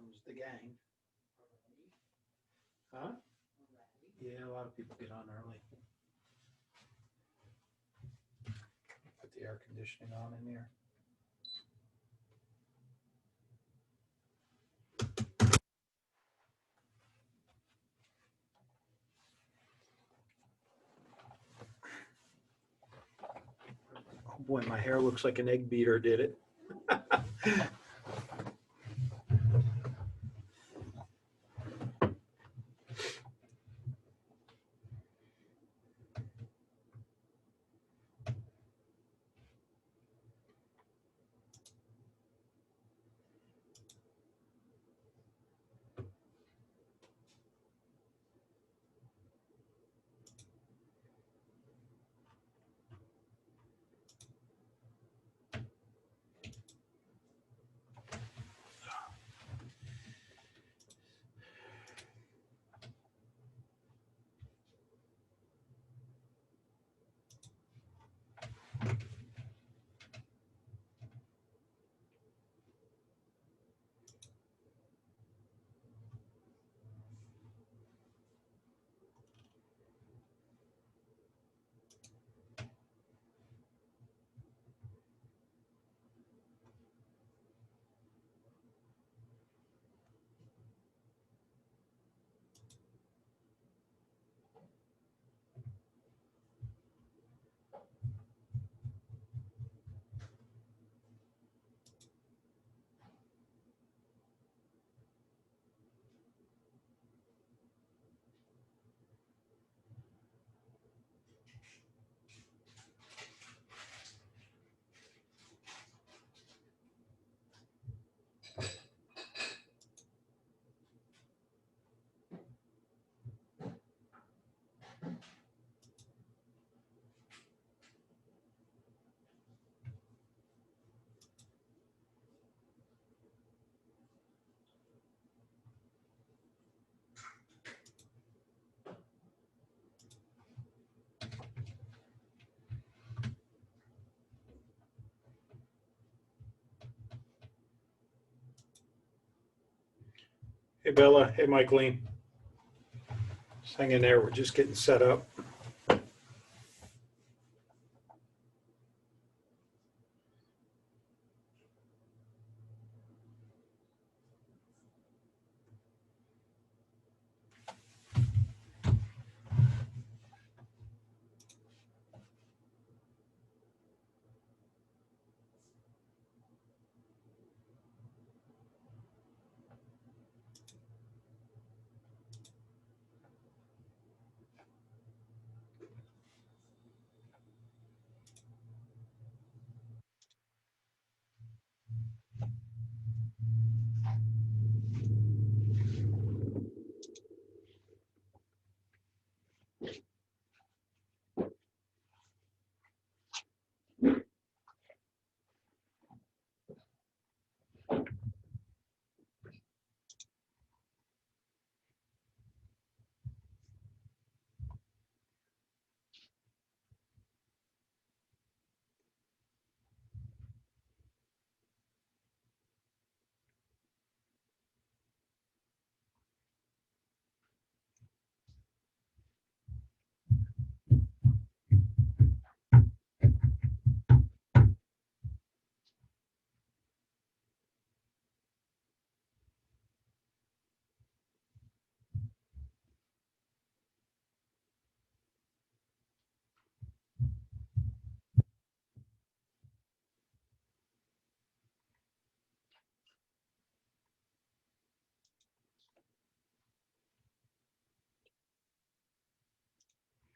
comes the gang. Huh? Yeah, a lot of people get on early. Put the air conditioning on in here. Oh boy, my hair looks like an egg beater did it. Hey Bella, hey Michaeline. Just hang in there, we're just getting set up.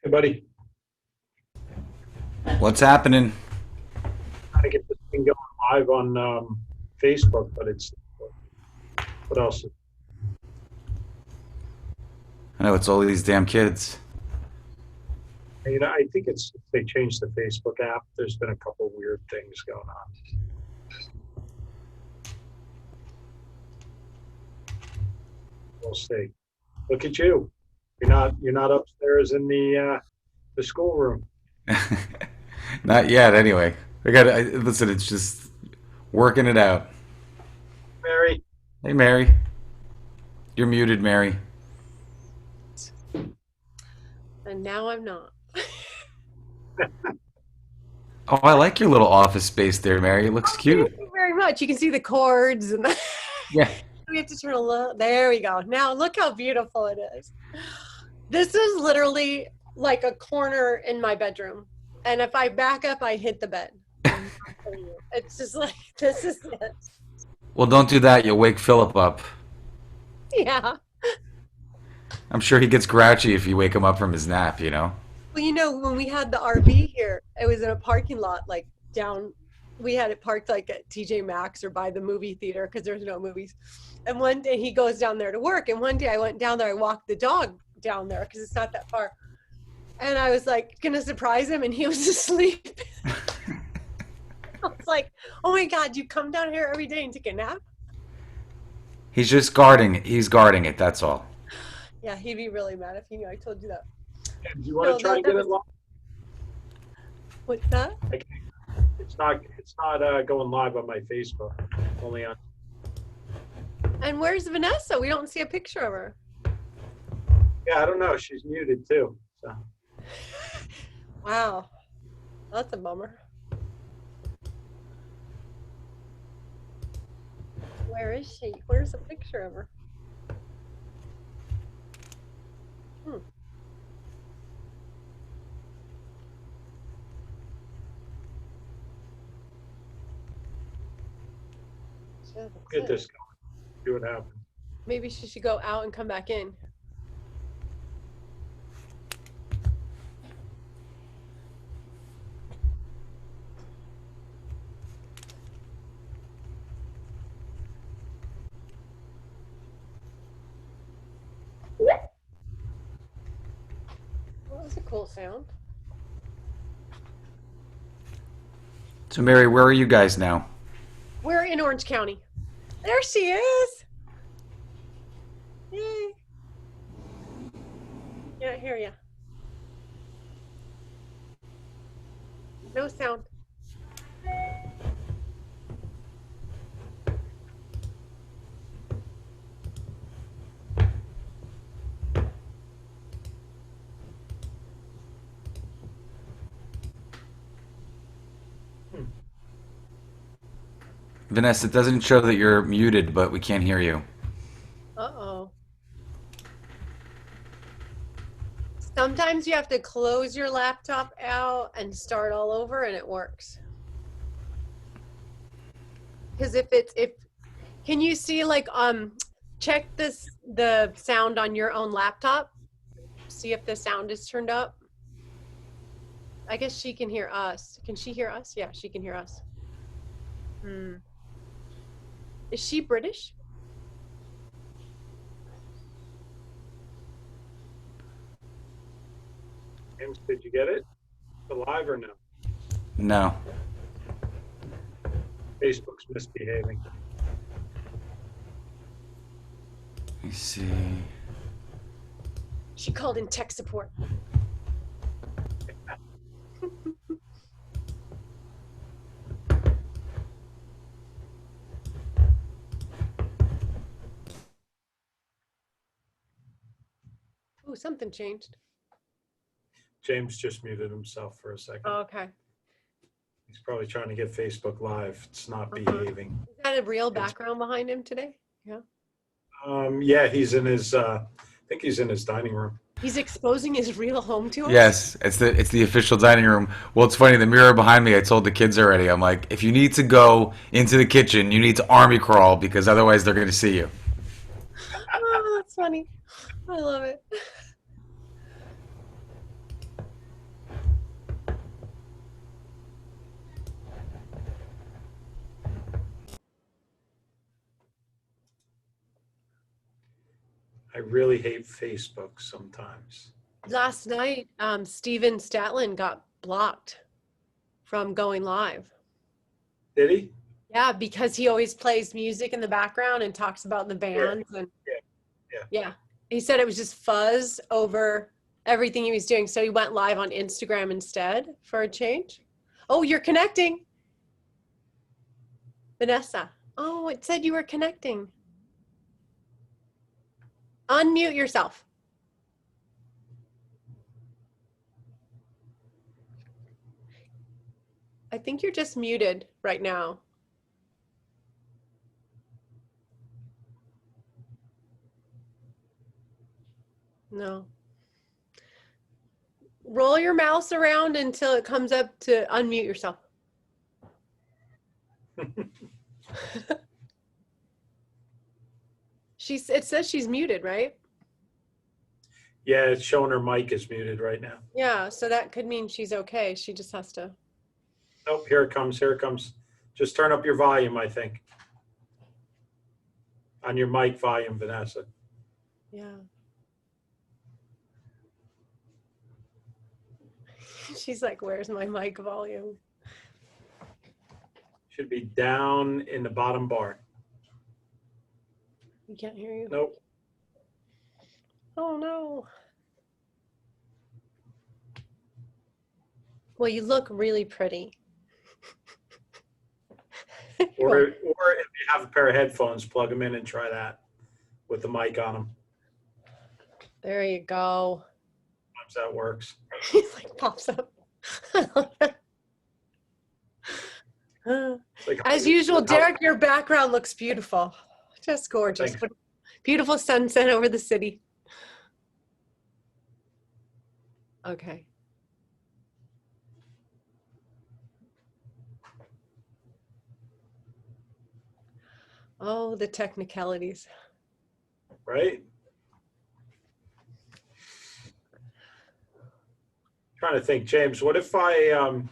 Hey buddy, What's happening? trying to get this thing going live on Facebook, but it's, what else? I know it's all these damn kids. I think it's, they changed the Facebook app. There's been a couple weird things going on. We'll see. Look at you. You're not upstairs in the schoolroom. Not yet, anyway. I got to listen. It's just working it out. Mary, Hey, Mary. You're muted, Mary. And now I'm not. Oh, I like your little office space there, Mary. It looks Thank cute. you very much. You can see the cords and Yeah. we have to turn a little. There we go. Now look how beautiful it is. This is literally like a corner in my bedroom. And if I back up, I hit the bed. I'm not kidding you. It's just like, this is it. Well, don't do that. You'll wake Philip up. Yeah. I'm sure he gets grouchy if you wake him up from his nap, you know? Well, you know, when we had the RV here, it was in a parking lot, like down, we had it parked like at TJ Maxx or by the movie theater because there's no movies. And one day he goes down there to work. And one day I went down there, I walked the dog down there because it's not that far. And I was like, gonna surprise him, and he was asleep. I was like, oh my God, you come down here every day and take a nap? He's just guarding. He's guarding it. That's all. Yeah, he'd be really mad if he knew I told you that. Do you want to try and get it live? What's that? It's not going live on my Facebook. Only on. And where's Vanessa? We don't see a picture of her. Yeah, I don't know. She's muted too. So. Wow, that's a bummer. Where is she? Where's a picture of her? Get this going. See what happens. Maybe she should go out and come back in. Well, that was a cool sound. So, Mary, where are you guys now? We're in Orange County. There she is. Yay. Yeah, I hear ya. No sound. Vanessa, it doesn't show that you're muted, but we can't hear you. Uh-oh. Sometimes you have to close your laptop out and start all over and it works. Because can you see like, check the sound on your own laptop? See if the sound is turned up. I guess she can hear us. Can she hear us? Yeah, she can hear us. Is she British? James, did you get it? Live or no? No. Facebook's misbehaving. Let me see. She called in tech support. Ooh, something changed. James just muted himself for a second. Oh, okay. He's probably trying to get Facebook Live. It's not behaving. Is that a real background behind him today? Yeah. Yeah, he's in his. I think he's in his dining room. He's exposing his real home to us? Yes, it's the official dining room. Well, it's funny, the mirror behind me, I told the kids already. I'm like, if you need to go into the kitchen, you need to army crawl because otherwise they're going to see you. Oh, that's funny. I love it. I really hate Facebook sometimes. Last night, Steven Statlin got blocked from going live. Did he? Yeah, because he always plays music in the background and talks about the bands. Yeah. And Yeah. yeah. He said it was just fuzz over everything he was doing. So he went live on Instagram instead for a change. Oh, you're connecting. Vanessa. Oh, it said you were connecting. Unmute yourself. I think you're just muted right now. No. Roll your mouse around until it comes up to unmute yourself. It says she's muted, right? Yeah, it's showing her mic is muted right now. Yeah, so that could mean she's okay. She just has to. Oh, here it comes. Here it comes. Just turn up your volume, I think. On your mic volume, Vanessa. Yeah. She's like, where's my mic volume? Should be down in the bottom bar. We can't hear you. Nope. Oh no. Well, you look really pretty. Or if you have a pair of headphones, plug them in and try that with the mic on them. There you go. Sometimes that works. He's like pops up. It's like, As usual, Derek, your background looks beautiful. Just gorgeous. Thanks. Beautiful sunset over the city. Okay. Oh, the technicalities. Right? Trying to think, James, what if I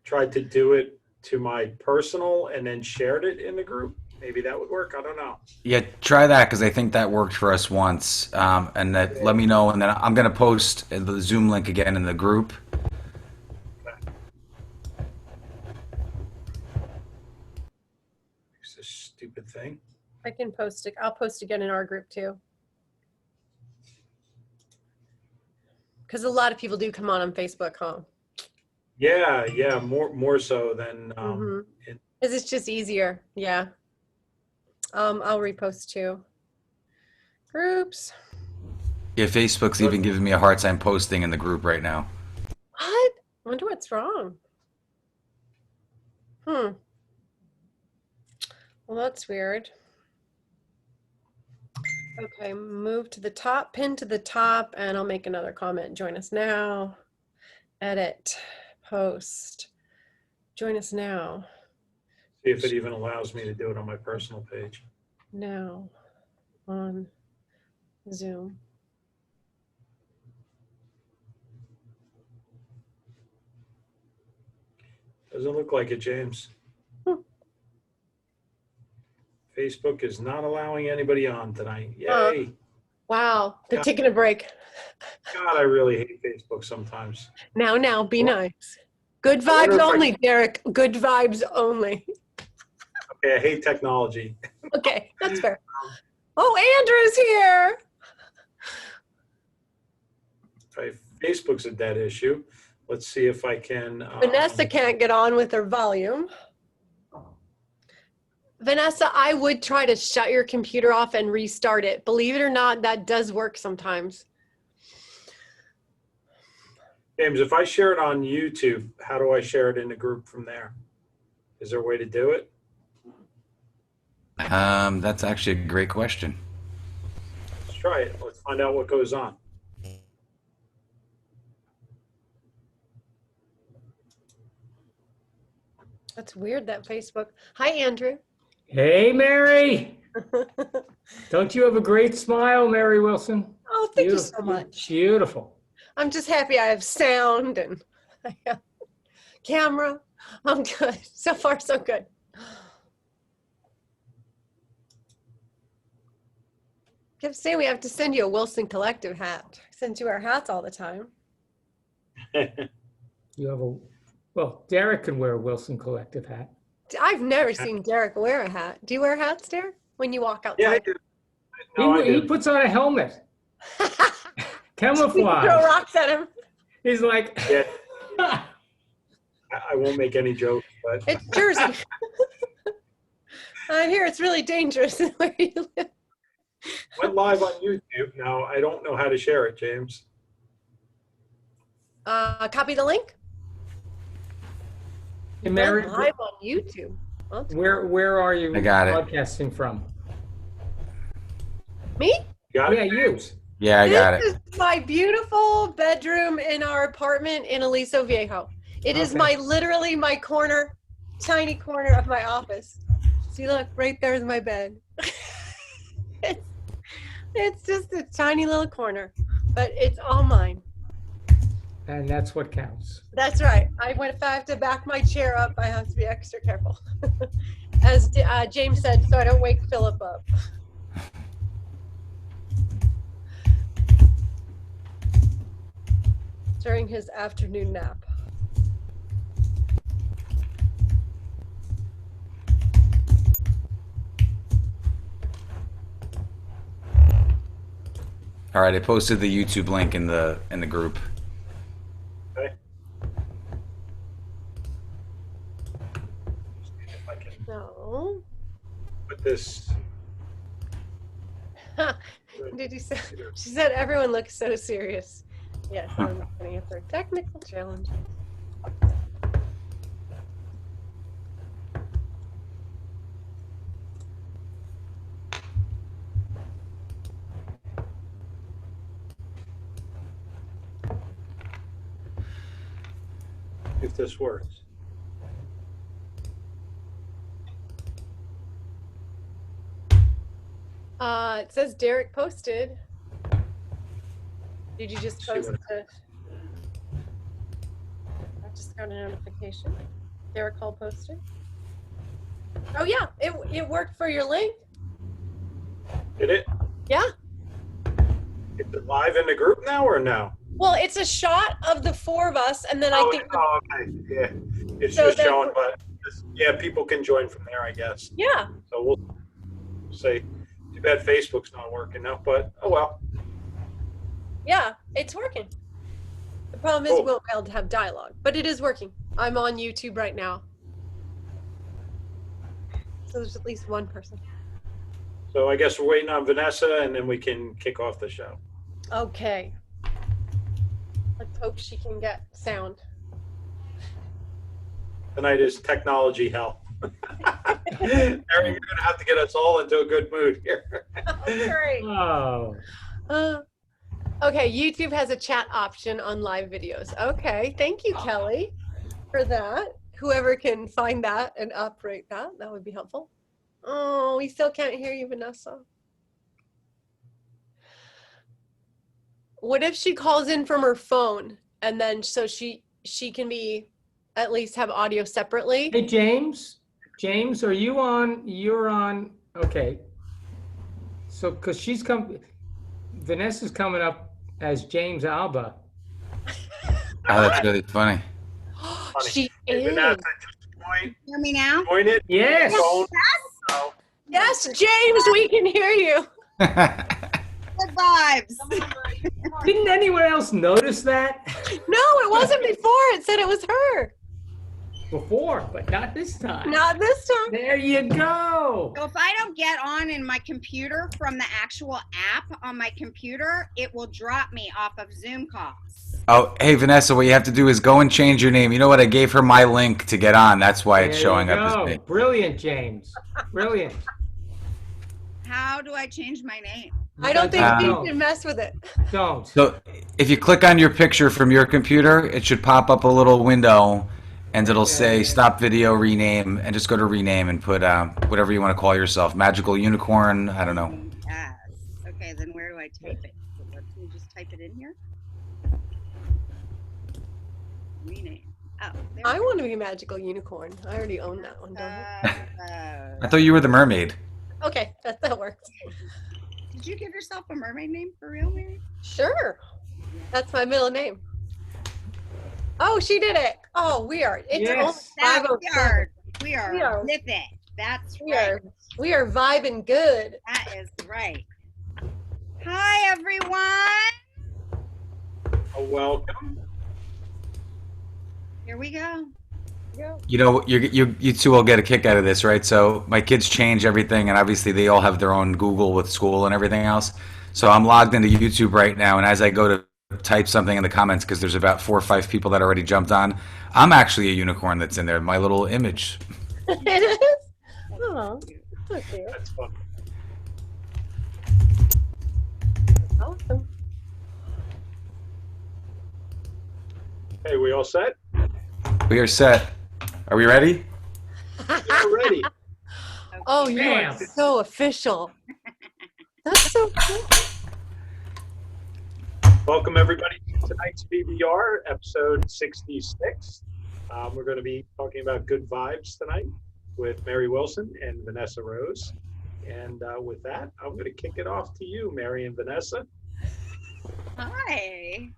tried to do it to my personal and then shared it in the group? Maybe that would work. I don't know. Yeah, try that because I think that worked for us once. And that let me know, and then I'm gonna post the Zoom link again in the group. It's this stupid thing. I can post it. I'll post again in our group too. Because a lot of people do come on Facebook, huh? Yeah, more so than Because it's just easier. Yeah. I'll repost too. Groups. Yeah, Facebook's even giving me a hard time posting in the group right now. What? I wonder what's wrong. Well, that's weird. Okay, move to the top, pin to the top, and I'll make another comment. Join us now. Edit, post. Join us now. See if it even allows me to do it on my personal page. Now on Zoom. Doesn't look like it, James. Facebook is not allowing anybody on tonight. Yay. Wow, they're God. taking a break. God, I really hate Facebook sometimes. Now, be What? nice. Good I wonder vibes if I only, Derek. Good vibes only. Okay, I hate technology. Okay, that's fair. Oh, Andrew's here. Okay, Facebook's a dead issue. Let's see if I can. Vanessa can't get on with her volume. Vanessa, I would try to shut your computer off and restart it. Believe it or not, that does work sometimes. James, if I share it on YouTube, how do I share it in the group from there? Is there a way to do it? That's actually a great question. Let's try it. Let's find out what goes on. That's weird, that Facebook. Hi, Andrew. Hey, Mary. Don't you have a great smile, Mary Wilson? Oh, thank you so much. Beautiful. I'm just happy I have sound and I have camera. I'm good. So far, so good. Kept saying we have to send you a Wilson Collective hat. I send you our hats all the time. You have a, well, Derek can wear a Wilson Collective hat. I've never seen Derek wear a hat. Do you wear hats, Derek, when you walk outside? Yeah, I do. No, I He do. puts on a helmet. You Camouflage. throw rocks at him. He's like, Yeah. I won't make any jokes, but It's Jersey. I hear it's really dangerous where you live. Went live on YouTube. Now, I don't know how to share it, James. Copy the link. Hey, Went Mary, live on YouTube. Well, where are you I got it. broadcasting from? me? Got it? Yeah, you. Yeah, I got it. This is my beautiful bedroom in our apartment in Aliso Viejo. It is Okay. literally my corner, tiny corner of my office. See, look, right there is my bed. it's just a tiny little corner, but it's all mine. And that's what counts. That's right. If I have to back my chair up, I have to be extra careful. As James said, so I don't wake Philip up. During his afternoon nap. All right, I posted the YouTube link in the group. Okay. See if I can No. put this. Did you say? She said everyone looks so serious. Yes, I'm going for technical challenges. If this works. It says Derek posted. Did you just See post what- it? I just got a notification. Derek Hall posted. Oh yeah, it worked for your link. Did it? Yeah. Is it live in the group now or no? Well, it's a shot of the four of us, and then I think. Oh, okay. Yeah. It's So just then- showing, but yeah, people can join from there, I guess. Yeah. So we'll say, too bad Facebook's not working now, but oh well. Yeah, it's working. The problem is Cool. we won't be able to have dialogue, but it is working. I'm on YouTube right now. So there's at least one person. So I guess we're waiting on Vanessa and then we can kick off the show. Okay. Let's hope she can get sound. Tonight is technology hell. Aaron, you're gonna have to get us all into a good mood here. Great. Oh, Okay, YouTube has a chat option on live videos. Okay, thank you, Kelly, for that. Whoever can find that and operate that, that would be helpful. Oh, we still can't hear you, Vanessa. What if she calls in from her phone and then so she can be at least have audio separately? hey, James. James, are you on? You're on. Okay. So, because Vanessa's coming up as James Alba. Oh, that's really funny. She Hey, is. Vanessa, just Hear me now? point it. Yes. Phone. So, Yes, James, we can hear you. Good vibes. Didn't anyone else notice that No, it wasn't before. It said it was her. before, but not this time? Not this time. There you go. So if I don't get on in my computer from the actual app on my computer, it will drop me off of Zoom calls. Oh, hey, Vanessa, what you have to do is go and change your name. You know what? I gave her my link to get on. That's why it's There showing you up as go. me. Brilliant, James. Brilliant. How do I change my name? I don't think we Don't. should mess with it. Don't. So if you click on your picture from your computer, it should pop up a little window and it'll say stop video, rename, and just go to rename and put whatever you want to call yourself. Magical unicorn, I don't know. Yes. Okay, then where do I type it? Can you just type it in here? Rename. Oh, there I we want to be magical unicorn. I already own that one, go. don't I? I thought you were the mermaid. Okay, that works. Did you give yourself a mermaid name for real, Mary? Sure. That's my middle name. Oh, she did it. Oh, we are. It's Yes. almost That, 5:07. we are We are- with it. That's We right. are vibing good. That is right. Hi, everyone. welcome. Here we go. Yeah. You know, you two will get a kick out of this, right? So my kids change everything, and obviously they all have their own Google with school and everything else. So I'm logged into YouTube right now, and as I go to type something in the comments, because there's about 4 or 5 people that already jumped on, I'm actually a unicorn that's in there, my little image. It is. Oh, so cute. That's fun. Awesome. Hey, we all set? We are set. Are we ready? Yeah, ready. Oh, you are Bam. so official. That's so cool. Welcome everybody to tonight's BBR, episode 66. We're going to be talking about good vibes tonight with Mary Wilson and Vanessa Rose. And with that, I'm going to kick it off to you, Mary and Vanessa. Hi.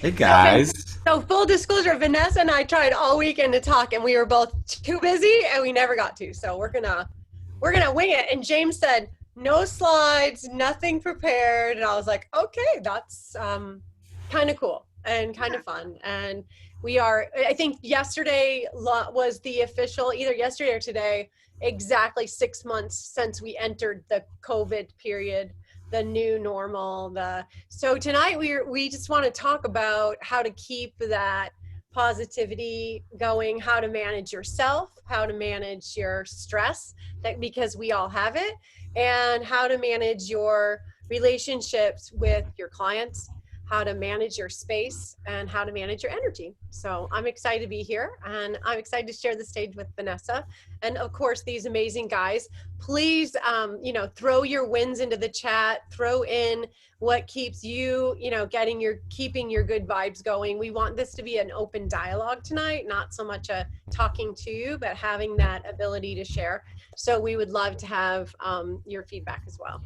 Hey guys. So full disclosure, Vanessa and I tried all weekend to talk, and we were both too busy, and we never got to. So we're gonna wing it. And James said no slides, nothing prepared, and I was like, okay, that's kind of cool and kind of fun. And we are. I think yesterday was the official, either yesterday or today, exactly 6 months since we entered the COVID period. The new normal. So tonight we just want to talk about how to keep that positivity going, how to manage yourself, how to manage your stress, because we all have it, and how to manage your relationships with your clients, how to manage your space, and how to manage your energy. So I'm excited to be here, and I'm excited to share the stage with Vanessa and of course these amazing guys. Please throw your wins into the chat, throw in what keeps you keeping your good vibes going. We want this to be an open dialogue tonight, not so much a talking to you, but having that ability to share. So we would love to have your feedback as well.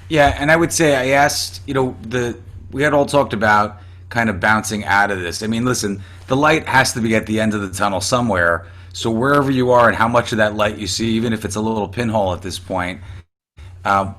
Yeah, and I would say I asked, we had all talked about kind of bouncing out of this. I mean, listen, the light has to be at the end of the tunnel somewhere. So wherever you are and how much of that light you see, even if it's a little pinhole at this point,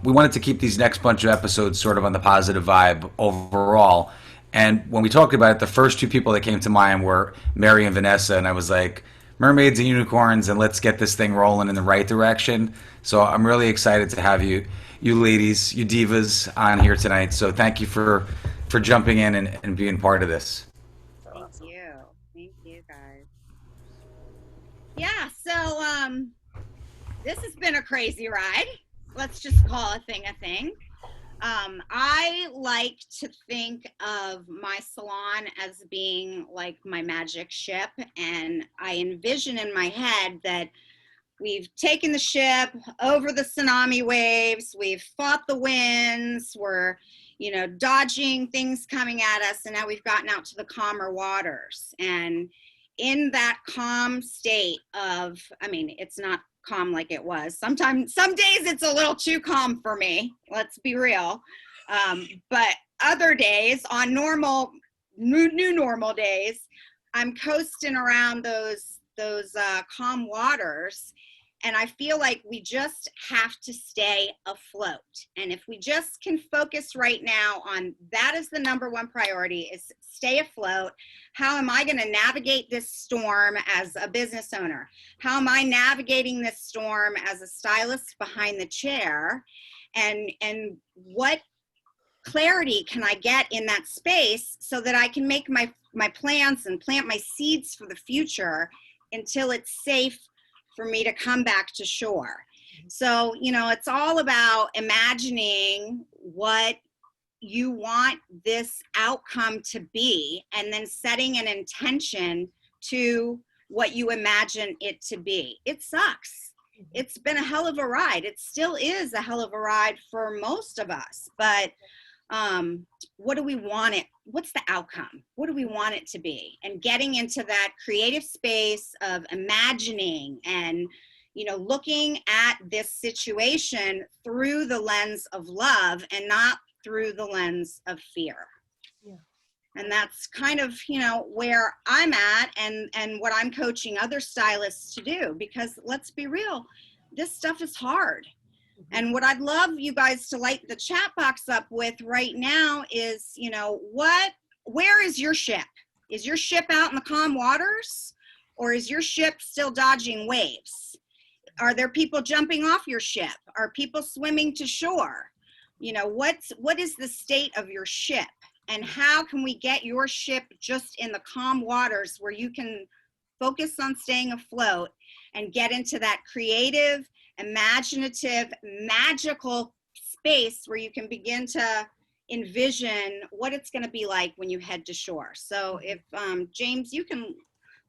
we wanted to keep these next bunch of episodes sort of on the positive vibe overall. And when we talked about it, the first two people that came to mind were Mary and Vanessa. And I was like, mermaids and unicorns, and let's get this thing rolling in the right direction. So I'm really excited to have you ladies, you divas on here tonight. So thank you for jumping in and being part of this. Thank you guys. Yeah, so this has been a crazy ride. Let's just call a thing a thing. I like to think of my salon as being like my magic ship, and I envision in my head that we've taken the ship over the tsunami waves, we've fought the winds, we're, dodging things coming at us, and now we've gotten out to the calmer waters. And in that calm state of, it's not calm like it was. Some days it's a little too calm for me, let's be real. But other days, on new normal days, I'm coasting around those calm waters. And I feel like we just have to stay afloat. And if we just can focus right now on that, is the number one priority, is stay afloat. How am I going to navigate this storm as a business owner? How am I navigating this storm as a stylist behind the chair? And what clarity can I get in that space so that I can make my plans and plant my seeds for the future until it's safe for me to come back to shore. So, it's all about imagining what you want this outcome to be, and then setting an intention to what you imagine it to be. It sucks. It's been a hell of a ride. It still is a hell of a ride for most of us, but what do we want it? What's the outcome? What do we want it to be? And getting into that creative space of imagining and, looking at this situation through the lens of love and not through the lens of fear. Yeah. And that's kind of, where I'm at and what I'm coaching other stylists to do, because let's be real, this stuff is hard. And what I'd love you guys to light the chat box up with right now is, where is your ship? Is your ship out in the calm waters? Or is your ship still dodging waves? Are there people jumping off your ship? Are people swimming to shore? You know, what is the state of your ship? And how can we get your ship just in the calm waters where you can focus on staying afloat and get into that creative, imaginative, magical space where you can begin to envision what it's going to be like when you head to shore. So if James, you can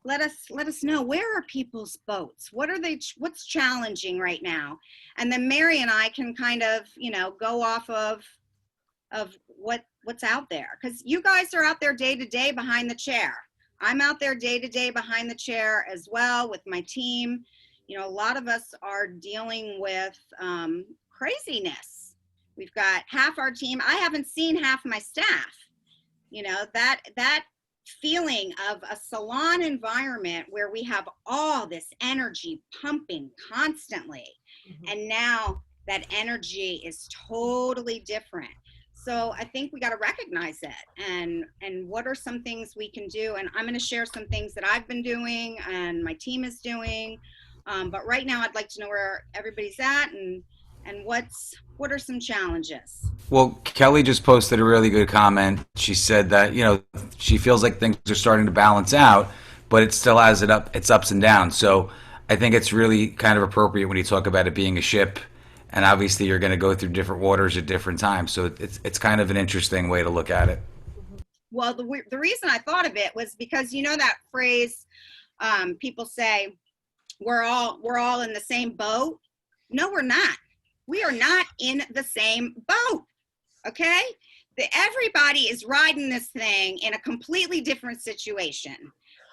let us know, where are people's boats? What's challenging right now? And then Mary and I can kind of, you know, go off of what's out there, because you guys are out there day to day behind the chair. I'm out there day to day behind the chair as well with my team. You know, a lot of us are dealing with craziness. We've got half our team. I haven't seen half my staff. You know, that feeling of a salon environment where we have all this energy pumping constantly. And now that energy is totally different. So I think we got to recognize it, and what are some things we can do. And I'm going to share some things that I've been doing and my team is doing. But right now I'd like to know where everybody's at and what are some challenges. Well, Kelly just posted a really good comment. She said that, you know, she feels like things are starting to balance out, but it still has its ups and downs. So I think it's really kind of appropriate when you talk about it being a ship, and obviously you're going to go through different waters at different times. So it's kind of an interesting way to look at it. Well, the reason I thought of it was because, you know, that phrase, people say, we're all in the same boat. No, we're not. We are not in the same boat. Okay? Everybody is riding this thing in a completely different situation.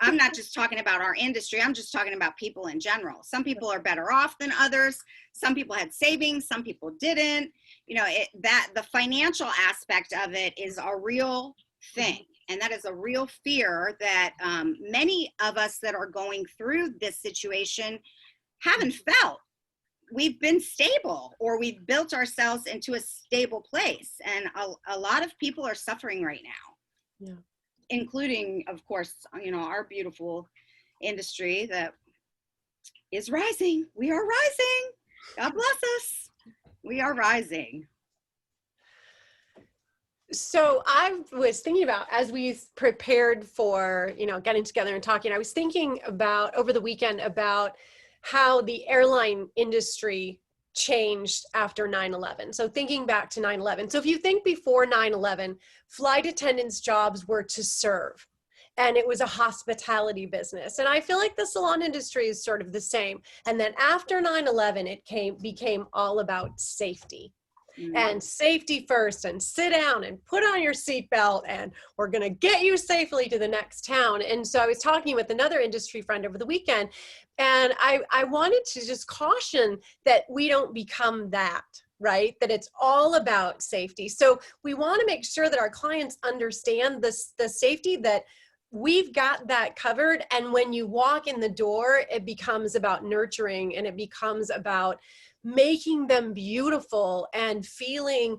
I'm not just talking about our industry. I'm just talking about people in general. Some people are better off than others. Some people had savings. Some people didn't. You know, the financial aspect of it is a real thing. And that is a real fear that many of us that are going through this situation haven't felt. We've been stable, or we've built ourselves into a stable place. And a lot of people are suffering right now. Yeah. Including, of course, you know, our beautiful industry that is rising. We are rising. God bless us. We are rising. So I was thinking about, as we prepared for, you know, getting together and talking, I was thinking about over the weekend about how the airline industry changed after 9/11. So thinking back to 9/11. So if you think before 9/11, flight attendants' jobs were to serve, and it was a hospitality business. And I feel like the salon industry is sort of the same. And then after 9/11, it became all about safety. And safety first, and sit down and put on your seatbelt, and we're going to get you safely to the next town. And so I was talking with another industry friend over the weekend, and I wanted to just caution that we don't become that, right? That it's all about safety. So we want to make sure that our clients understand the safety, that we've got that covered. And when you walk in the door, it becomes about nurturing, and it becomes about making them beautiful and feeling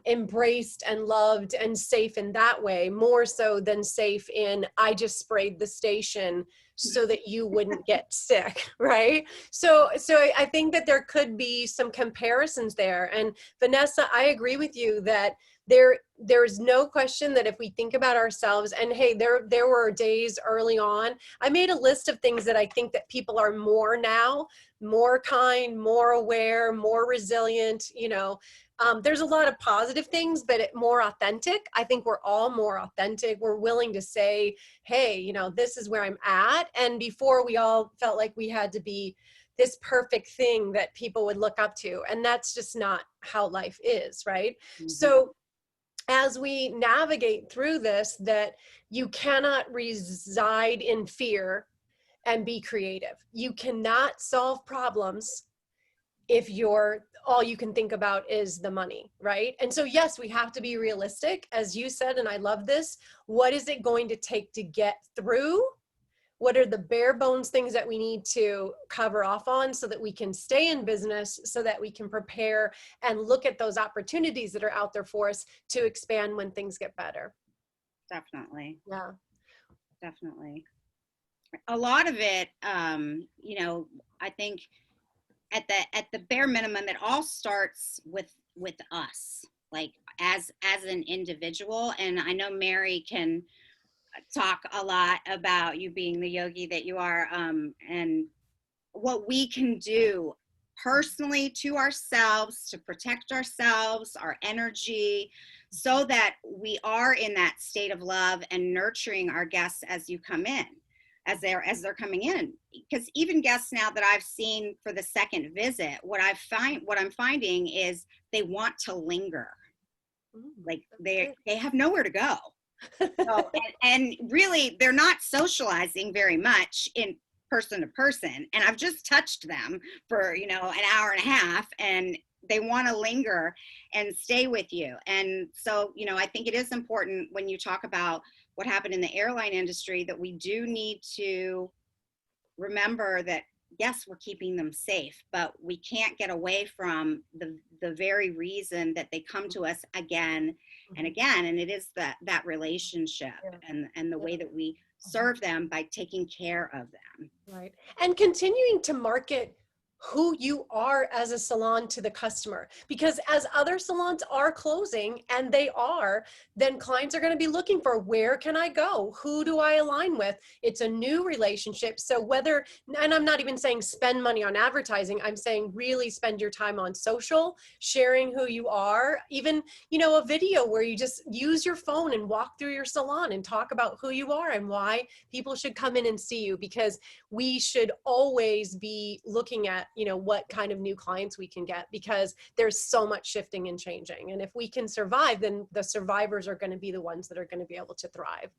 embraced and loved and safe in that way, more so than safe in, I just sprayed the station so that you wouldn't get sick, right? So I think that there could be some comparisons there. And Vanessa, I agree with you that there's no question that if we think about ourselves, and hey, there were days early on, I made a list of things that I think that people are more now, more kind, more aware, more resilient, you know. There's a lot of positive things, but more authentic. I think we're all more authentic. We're willing to say, hey, you know, this is where I'm at. And before, we all felt like we had to be this perfect thing that people would look up to. And that's just not how life is, right? Mm-hmm. So as we navigate through this, that you cannot reside in fear and be creative. You cannot solve problems if all you can think about is the money, right? And so yes, we have to be realistic, as you said, and I love this. What is it going to take to get through? What are the bare bones things that we need to cover off on so that we can stay in business, so that we can prepare and look at those opportunities that are out there for us to expand when things get better? Definitely. Yeah. Definitely. a lot of it, I think at the bare minimum, it all starts with us, like as an individual. And I know Mary can talk a lot about you being the yogi that you are, and what we can do personally to ourselves to protect ourselves, our energy, so that we are in that state of love and nurturing our guests as you come in, as they're coming in. Because even guests now that I've seen for the second visit, what I'm finding is they want to linger. Like they have nowhere to go. So, and really, they're not socializing very much in person to person. And I've just touched them for, an hour and a half, and they want to linger and stay with you. And so, I think it is important when you talk about what happened in the airline industry that we do need to remember that, yes, we're keeping them safe, but we can't get away from the very reason that they come to us again and again. And it is that relationship and the way that we serve them by taking care of them. Right. And continuing to market who you are as a salon to the customer, because as other salons are closing, and they are, then clients are going to be looking for, where can I go? Who do I align with? It's a new relationship. So whether, and I'm not even saying spend money on advertising, I'm saying really spend your time on social, sharing who you are, even, a video where you just use your phone and walk through your salon and talk about who you are and why people should come in and see you, because we should always be looking at, what kind of new clients we can get, because there's so much shifting and changing. And if we can survive, then the survivors are going to be the ones that are going to be able to thrive.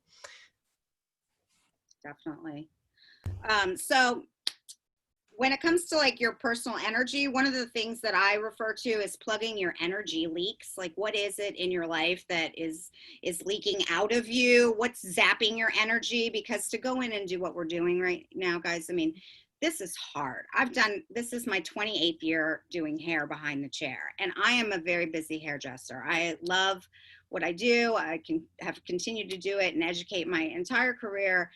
Definitely. So when it comes to like your personal energy, one of the things that I refer to is plugging your energy leaks. Like, what is it in your life that is leaking out of you? What's zapping your energy? Because to go in and do what we're doing right now, guys, I mean, this is hard. This is my 28th year doing hair behind the chair, and I am a very busy hairdresser. I love what I do. I have continued to do it and educate my entire career.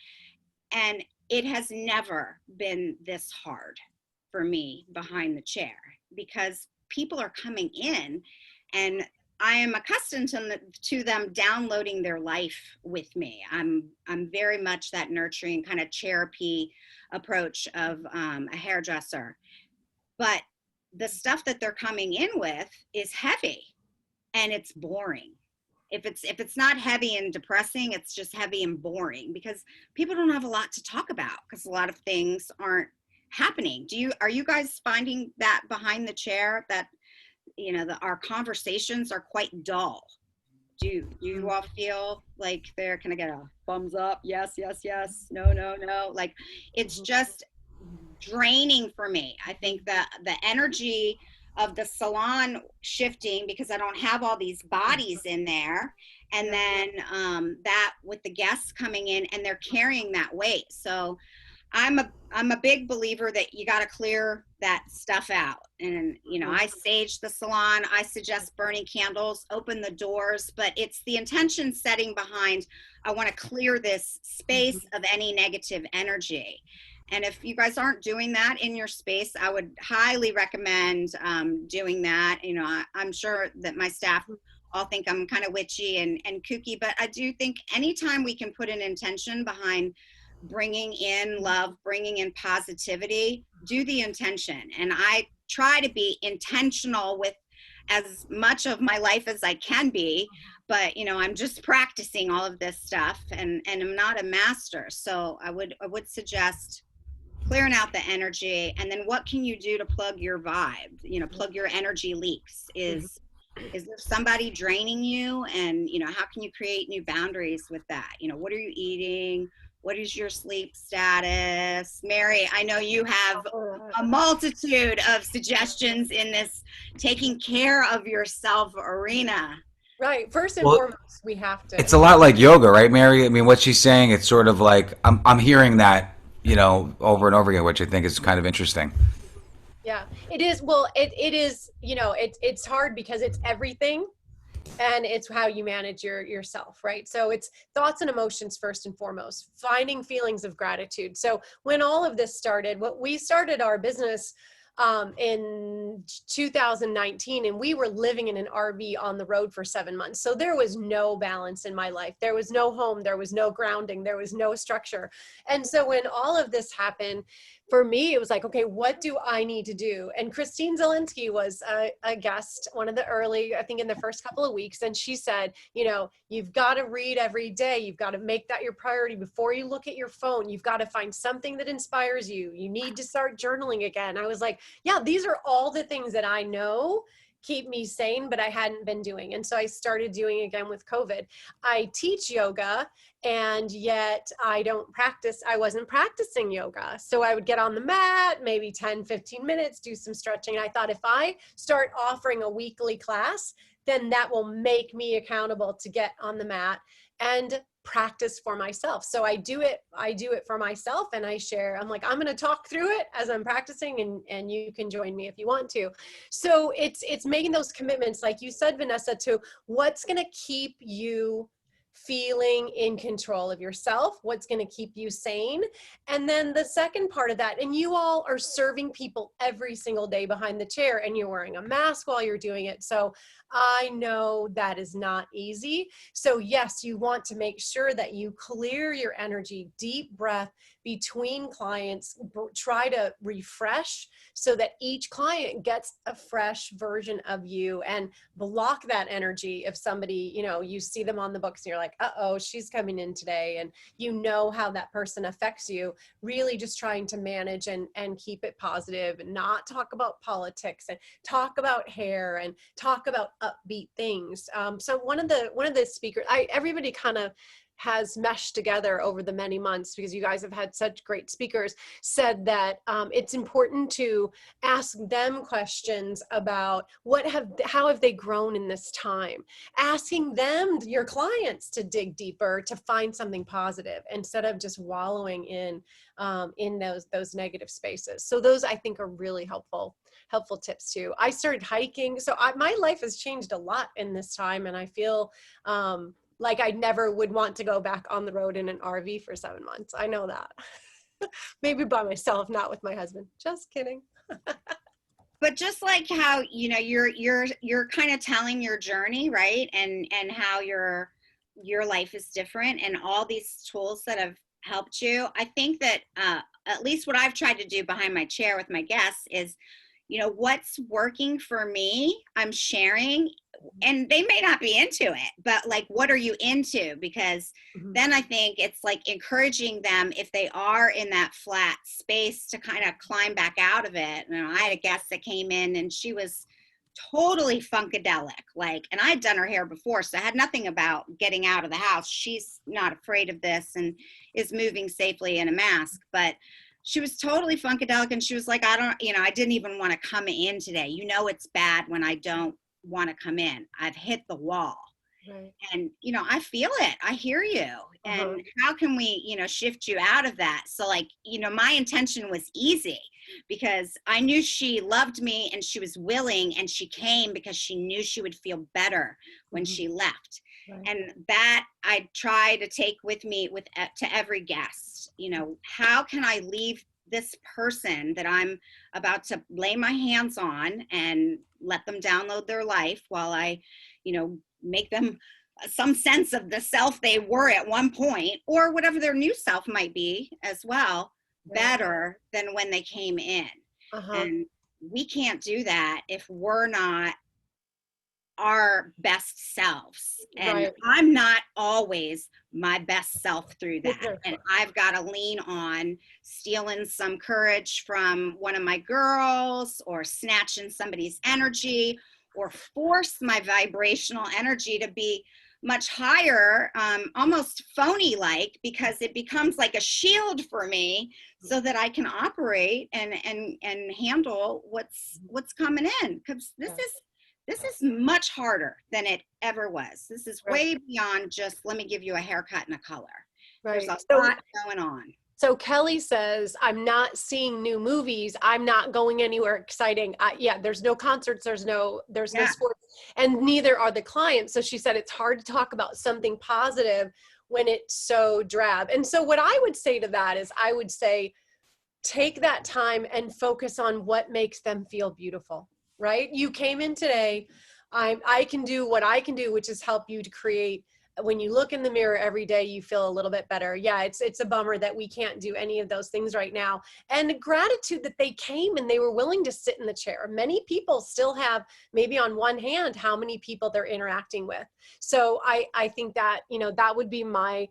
And it has never been this hard for me behind the chair, because people are coming in and I am accustomed to them downloading their life with me. I'm very much that nurturing kind of therapy approach of a hairdresser. But the stuff that they're coming in with is heavy and it's boring. If it's not heavy and depressing, it's just heavy and boring, because people don't have a lot to talk about because a lot of things aren't happening. Are you guys finding that behind the chair that, our conversations are quite dull? Do you all feel like can I get a thumbs up? Yes, yes, yes. No, no, no. Like, it's just draining for me. I think that the energy of the salon shifting, because I don't have all these bodies in there, and then that with the guests coming in and they're carrying that weight. So I'm a big believer that you got to clear that stuff out. And, I sage the salon. I suggest burning candles, open the doors, but it's the intention setting behind, I want to clear this space of any negative energy. And if you guys aren't doing that in your space, I would highly recommend doing that. I'm sure that my staff all think I'm kind of witchy and kooky, but I do think anytime we can put an intention behind bringing in love, bringing in positivity, do the intention. And I try to be intentional with as much of my life as I can be, but I'm just practicing all of this stuff, and I'm not a master. So I would suggest clearing out the energy. And then what can you do to plug your vibe, plug your energy leaks? Is there somebody draining you? And, how can you create new boundaries with that? What are you eating? What is your sleep status? Mary, I know you have a multitude of suggestions in this taking care of yourself arena. Right. First and foremost, we have to. It's a lot like yoga, right, Mary? I mean, what she's saying, it's sort of like, I'm hearing that, over and over again, which I think is kind of interesting. Yeah, it is. Well, it is, it's hard because it's everything and it's how you manage yourself, right? So it's thoughts and emotions first and foremost, finding feelings of gratitude. So when all of this started, we started our business in 2019, and we were living in an RV on the road for 7 months. So there was no balance in my life. There was no home, there was no grounding, there was no structure. And so when all of this happened, for me, it was like, okay, what do I need to do? And Christine Zielinski was a guest, one of the early, I think in the first couple of weeks. And she said, you know, you've got to read every day. You've got to make that your priority before you look at your phone. You've got to find something that inspires you. You need to start journaling again. I was like, yeah, these are all the things that I know keep me sane, but I hadn't been doing. And so I started doing again with COVID. I teach yoga, and yet I wasn't practicing yoga. So I would get on the mat, maybe 10, 15 minutes, do some stretching. And I thought, if I start offering a weekly class, then that will make me accountable to get on the mat and practice for myself. So I do it for myself, and I share. I'm like, I'm going to talk through it as I'm practicing, and you can join me if you want to. So it's making those commitments, like you said, Vanessa, to what's going to keep you feeling in control of yourself, what's going to keep you sane. And then the second part of that, and you all are serving people every single day behind the chair, and you're wearing a mask while you're doing it. So I know that is not easy. So yes, you want to make sure that you clear your energy, deep breath between clients, try to refresh so that each client gets a fresh version of you, and block that energy. If somebody, you know, you see them on the books and you're like, uh-oh, she's coming in today, and you know how that person affects you, really just trying to manage and keep it positive, and not talk about politics, and talk about hair, and talk about upbeat things. So one of the speakers, everybody kind of has meshed together over the many months, because you guys have had such great speakers, said that it's important to ask them questions about how have they grown in this time, asking them, your clients, to dig deeper, to find something positive, instead of just wallowing in those negative spaces. So those, I think, are really helpful tips too. I started hiking, so my life has changed a lot in this time, and I feel like I never would want to go back on the road in an RV for 7 months. I know that. Maybe by myself, not with my husband. Just kidding. But just like how, you know, you're kind of telling your journey, right? And how your life is different, and all these tools that have helped you. I think that at least what I've tried to do behind my chair with my guests is, you know, what's working for me, I'm sharing, and they may not be into it, but like, what are you into? Because then I think it's like encouraging them, if they are in that flat space, to kind of climb back out of it. You know, I had a guest that came in, and she was totally funkadelic, like, and I'd done her hair before, so I had nothing about getting out of the house. She's not afraid of this and is moving safely in a mask, but she was totally funkadelic, and she was like, I didn't even want to come in today. You know, it's bad when I don't want to come in. I've hit the wall. Right. And, you know, I feel it. I hear you. And how can we, you know, shift you out of that? So, like, you know, my intention was easy, because I knew she loved me, and she was willing, and she came because she knew she would feel better when she left. Right. And that I try to take with me to every guest. You know, how can I leave this person that I'm about to lay my hands on and let them download their life, while I, you know, make them some sense of the self they were at one point, or whatever their new self might be as well, better than when they came in. And we can't do that if we're not our best selves. And I'm not always my best self through that. And I've got to lean on stealing some courage from one of my girls, or snatching somebody's energy, or force my vibrational energy to be much higher, almost phony like, because it becomes like a shield for me, so that I can operate and handle what's coming in. Because this is much harder than it ever was. This is way beyond just, let me give you a haircut and a color. There's a lot going on. So Kelly says, I'm not seeing new movies. I'm not going anywhere exciting. Yeah, there's no concerts. There's no Yeah. sports, and neither are the clients. So she said, it's hard to talk about something positive when it's so drab. And so what I would say to that is, I would say, take that time and focus on what makes them feel beautiful, right? You came in today. I can do what I can do, which is help you to create. When you look in the mirror every day, you feel a little bit better. Yeah, it's a bummer that we can't do any of those things right now. And gratitude that they came and they were willing to sit in the chair. Many people still have, maybe on one hand, how many people they're interacting with. So I think that, that would be my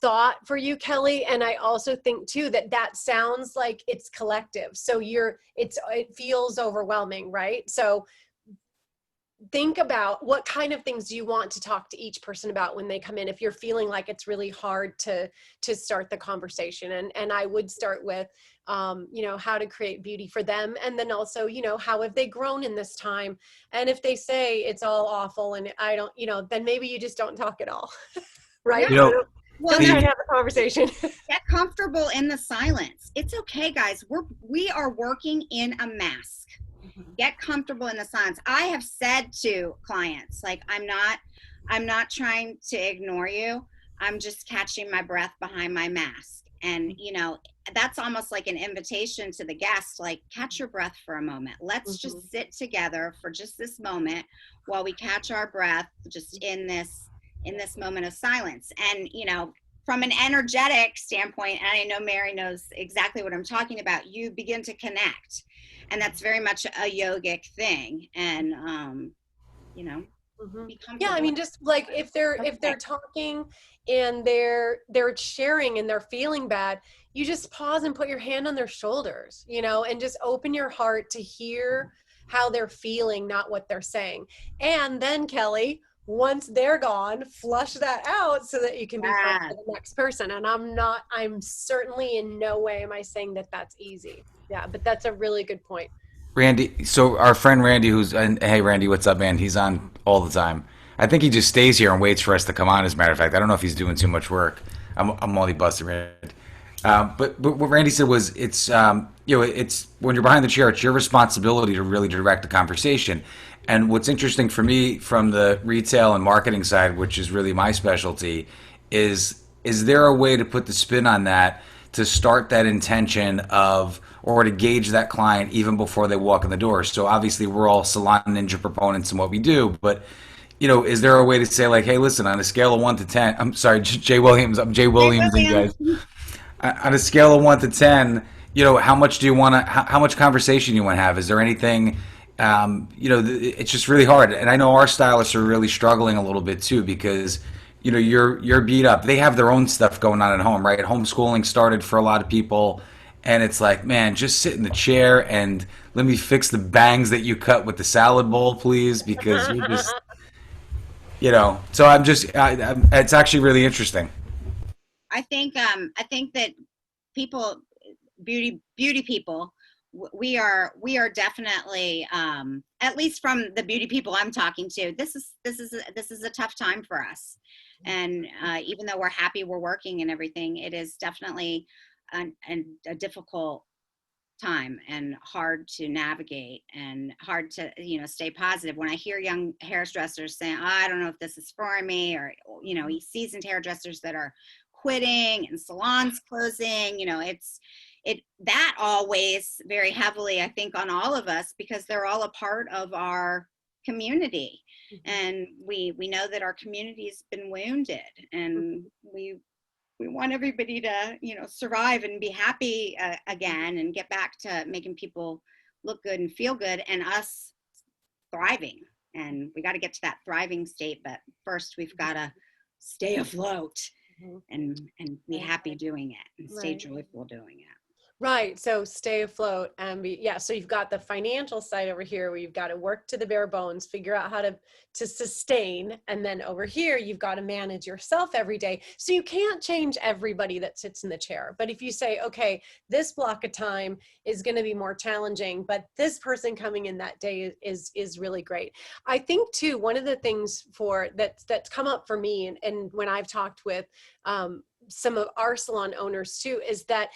thought for you, Kelly. And I also think too that sounds like it's collective. So it feels overwhelming, right? So think about what kind of things do you want to talk to each person about when they come in, if you're feeling like it's really hard to start the conversation. And I would start with how to create beauty for them, and then also how have they grown in this time. And if they say it's all awful and I don't, then maybe you just don't talk at all. Right? Well, Don't try to have a conversation. Get comfortable in the silence. It's okay, guys. We are working in a mask. Get comfortable in the silence. I have said to clients, like, I'm not trying to ignore you. I'm just catching my breath behind my mask. And, that's almost like an invitation to the guest, like, catch your breath for a moment. Let's just sit together for just this moment while we catch our breath, just in this moment of silence. And, from an energetic standpoint, and I know Mary knows exactly what I'm talking about, you begin to connect. And that's very much a yogic thing. And, be comfortable. Yeah, I mean, just like if they're talking and they're sharing and they're feeling bad, you just pause and put your hand on their shoulders, and just open your heart to hear how they're feeling, not what they're saying. And then, Kelly, once they're gone, flush that out so that you can be friends with the next person. And I'm certainly in no way am I saying that that's easy. Yeah, but that's a really good point. Randy, so our friend Randy, hey Randy, what's up, man? He's on all the time. I think he just stays here and waits for us to come on. As a matter of fact, I don't know if he's doing too much work. I'm only busting Randy. But what Randy said was, it's it's when you're behind the chair, it's your responsibility to really direct the conversation. And what's interesting for me from the retail and marketing side, which is really my specialty, is there a way to put the spin on that to start that intention of, or to gauge that client even before they walk in the door? So obviously we're all salon ninja proponents in what we do, but is there a way to say, like, hey, listen, on a scale of 1 to 10, I'm sorry, Jay Williams, I'm Jay Williams, and guys, on a scale of 1 to 10, how much do you want to, how much conversation you want to have? Is there anything? It's just really hard. And I know our stylists are really struggling a little bit too, because, you're beat up. They have their own stuff going on at home, right? Homeschooling started for a lot of people. And it's like, man, just sit in the chair and let me fix the bangs that you cut with the salad bowl, please. Because you just, so I'm just, it's actually really interesting. I think that people, beauty people, we are definitely, at least from the beauty people I'm talking to, this is a tough time for us. And even though we're happy we're working and everything, it is definitely a difficult time and hard to navigate and hard to stay positive. When I hear young hairdressers saying, I don't know if this is for me, or seasoned hairdressers that are quitting and salons closing, that all weighs very heavily, I think, on all of us, because they're all a part of our community. And we know that our community's been wounded, and we want everybody to, survive and be happy again, and get back to making people look good and feel good, and us thriving. And we got to get to that thriving state, but first we've got to stay afloat and be happy doing it, and stay joyful doing it. Right. So stay afloat and so you've got the financial side over here where you've got to work to the bare bones, figure out how to sustain. And then over here, you've got to manage yourself every day. So you can't change everybody that sits in the chair. But if you say, okay, this block of time is going to be more challenging, but this person coming in that day is really great. I think too, one of the things that's come up for me, and when I've talked with some of our salon owners too, is that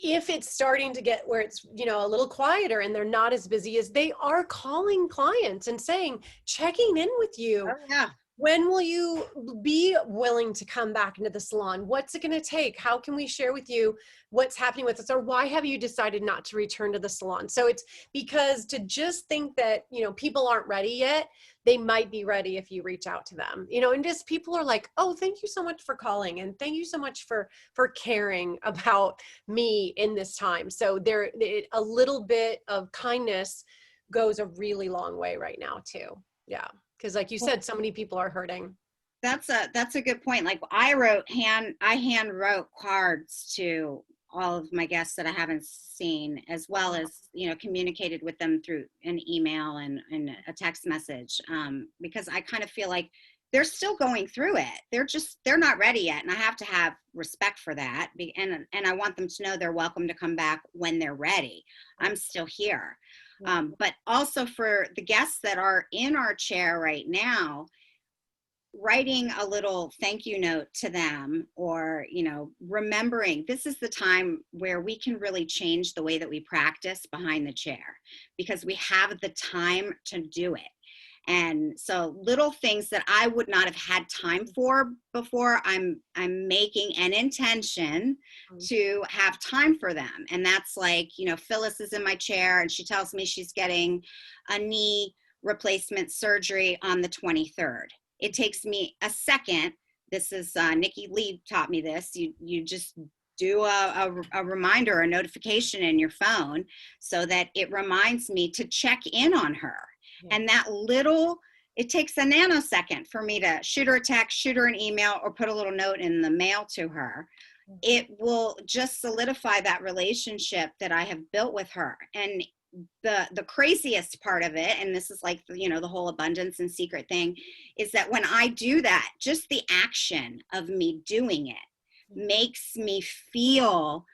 if it's starting to get where it's, you know, a little quieter and they're not as busy, as they are calling clients and saying, checking in with you. Oh, yeah. When will you be willing to come back into the salon? What's it going to take? How can we share with you what's happening with us? Or why have you decided not to return to the salon? So it's because to just think that, you know, people aren't ready yet, they might be ready if you reach out to them, you know, and just people are like, oh, thank you so much for calling. And thank you so much for caring about me in this time. So a little bit of kindness goes a really long way right now too. Yeah. Because like you said, so many people are hurting. That's a good point. Like I hand wrote cards to all of my guests that I haven't seen, as well as, you know, communicated with them through an email and a text message, because I kind of feel like they're still going through it. They're not ready yet. And I have to have respect for that. And I want them to know they're welcome to come back when they're ready. I'm still here. But also for the guests that are in our chair right now, writing a little thank you note to them, or, you know, remembering this is the time where we can really change the way that we practice behind the chair, because we have the time to do it. And so little things that I would not have had time for before, I'm making an intention to have time for them. And that's like, you know, Phyllis is in my chair and she tells me she's getting a knee replacement surgery on the 23rd. It takes me a second. This is Nikki Lee taught me this. You just do a reminder, a notification in your phone so that it reminds me to check in on her. Yeah. And that it takes a nanosecond for me to shoot her a text, shoot her an email, or put a little note in the mail to her. It will just solidify that relationship that I have built with her. And the craziest part of it, and this is like, you know, the whole abundance and secret thing, is that when I do that, just the action of me doing it makes me feel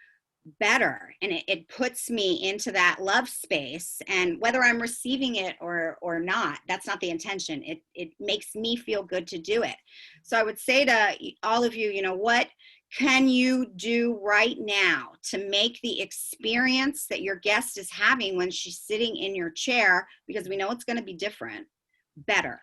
better, and it puts me into that love space. And whether I'm receiving it or not, that's not the intention. It makes me feel good to do it. So I would say to all of you, you know, what can you do right now to make the experience that your guest is having when she's sitting in your chair, because we know it's going to be different, better?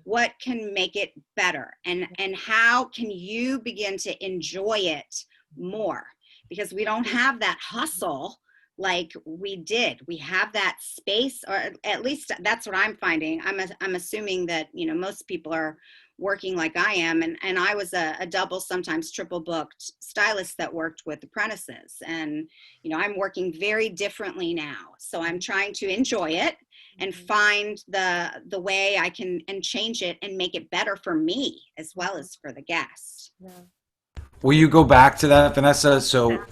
What can make it better? And how can you begin to enjoy it more? Because we don't have that hustle like we did. We have that space, or at least that's what I'm finding. I'm assuming that, you know, most people are working like I am. And I was a double, sometimes triple booked stylist that worked with apprentices. And, you know, I'm working very differently now. So I'm trying to enjoy it and find the way I can and change it and make it better for me as well as for the guest. Yeah. Will you go back to that, Vanessa? So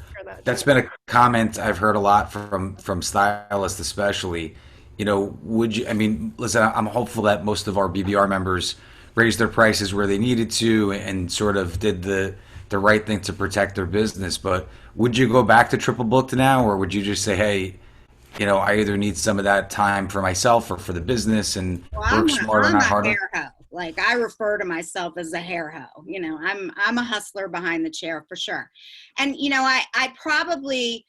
that's been a comment I've heard a lot from stylists, especially. You know, would you? I mean, listen, I'm hopeful that most of our BBR members raised their prices where they needed to and sort of did the right thing to protect their business. But would you go back to triple booked now, or would you just say, hey, you know, I either need some of that time for myself or for the business, and work smarter, not harder? Like I refer to myself as a hair hoe. You know, I'm a hustler behind the chair for sure. And, you know, I probably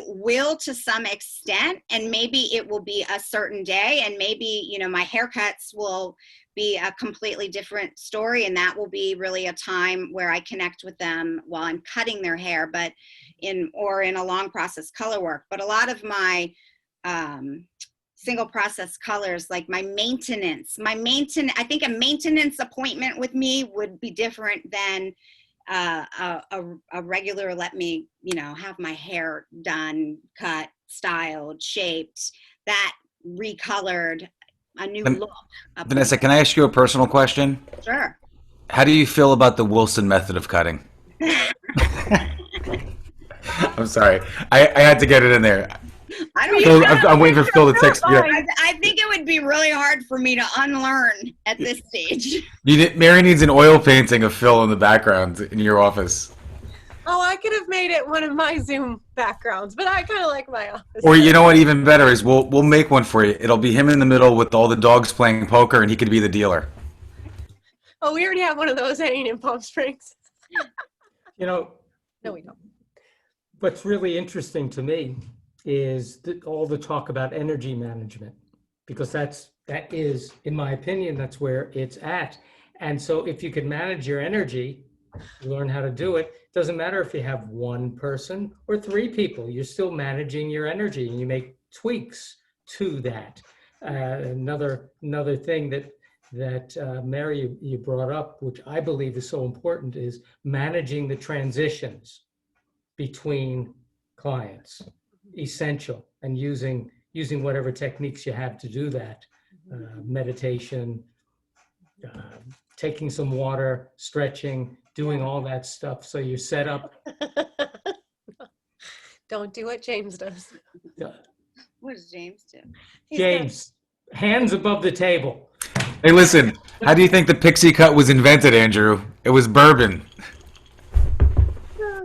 will to some extent, and maybe it will be a certain day, and maybe, you know, my haircuts will be a completely different story, and that will be really a time where I connect with them while I'm cutting their hair, but in a long process color work. But a lot of my single process colors, like my maintenance, I think a maintenance appointment with me would be different than a regular, let me, you know, have my hair done, cut, styled, shaped, that recolored, a new look. Vanessa, can I ask you a personal question? Sure. How do you feel about the Wilson method of cutting? I'm sorry. I had to get it in there. I'm waiting for Phil to text me. I think it would be really hard for me to unlearn at this stage. Mary needs an oil painting of Phil in the background in your office. Oh, I could have made it one of my Zoom backgrounds, but I kind of like my office. Or you know what, even better is we'll make one for you. It'll be him in the middle with all the dogs playing poker, and he could be the dealer. Oh, we already have one of those hanging in Palm Springs. You know, No, we don't. what's really interesting to me is all the talk about energy management, because that is, in my opinion, that's where it's at. And so if you can manage your energy, learn how to do it. Doesn't matter if you have one person or three people, you're still managing your energy, and you make tweaks to that. Another thing that Mary, you brought up, which I believe is so important, is managing the transitions between clients. Essential, and using whatever techniques you have to do that. Meditation, taking some water, stretching, doing all that stuff. So you're set up. Don't do what James does. What does James do? He's got- James, hands above the table. Hey, listen, how do you think the pixie cut was invented, Andrew? It was bourbon.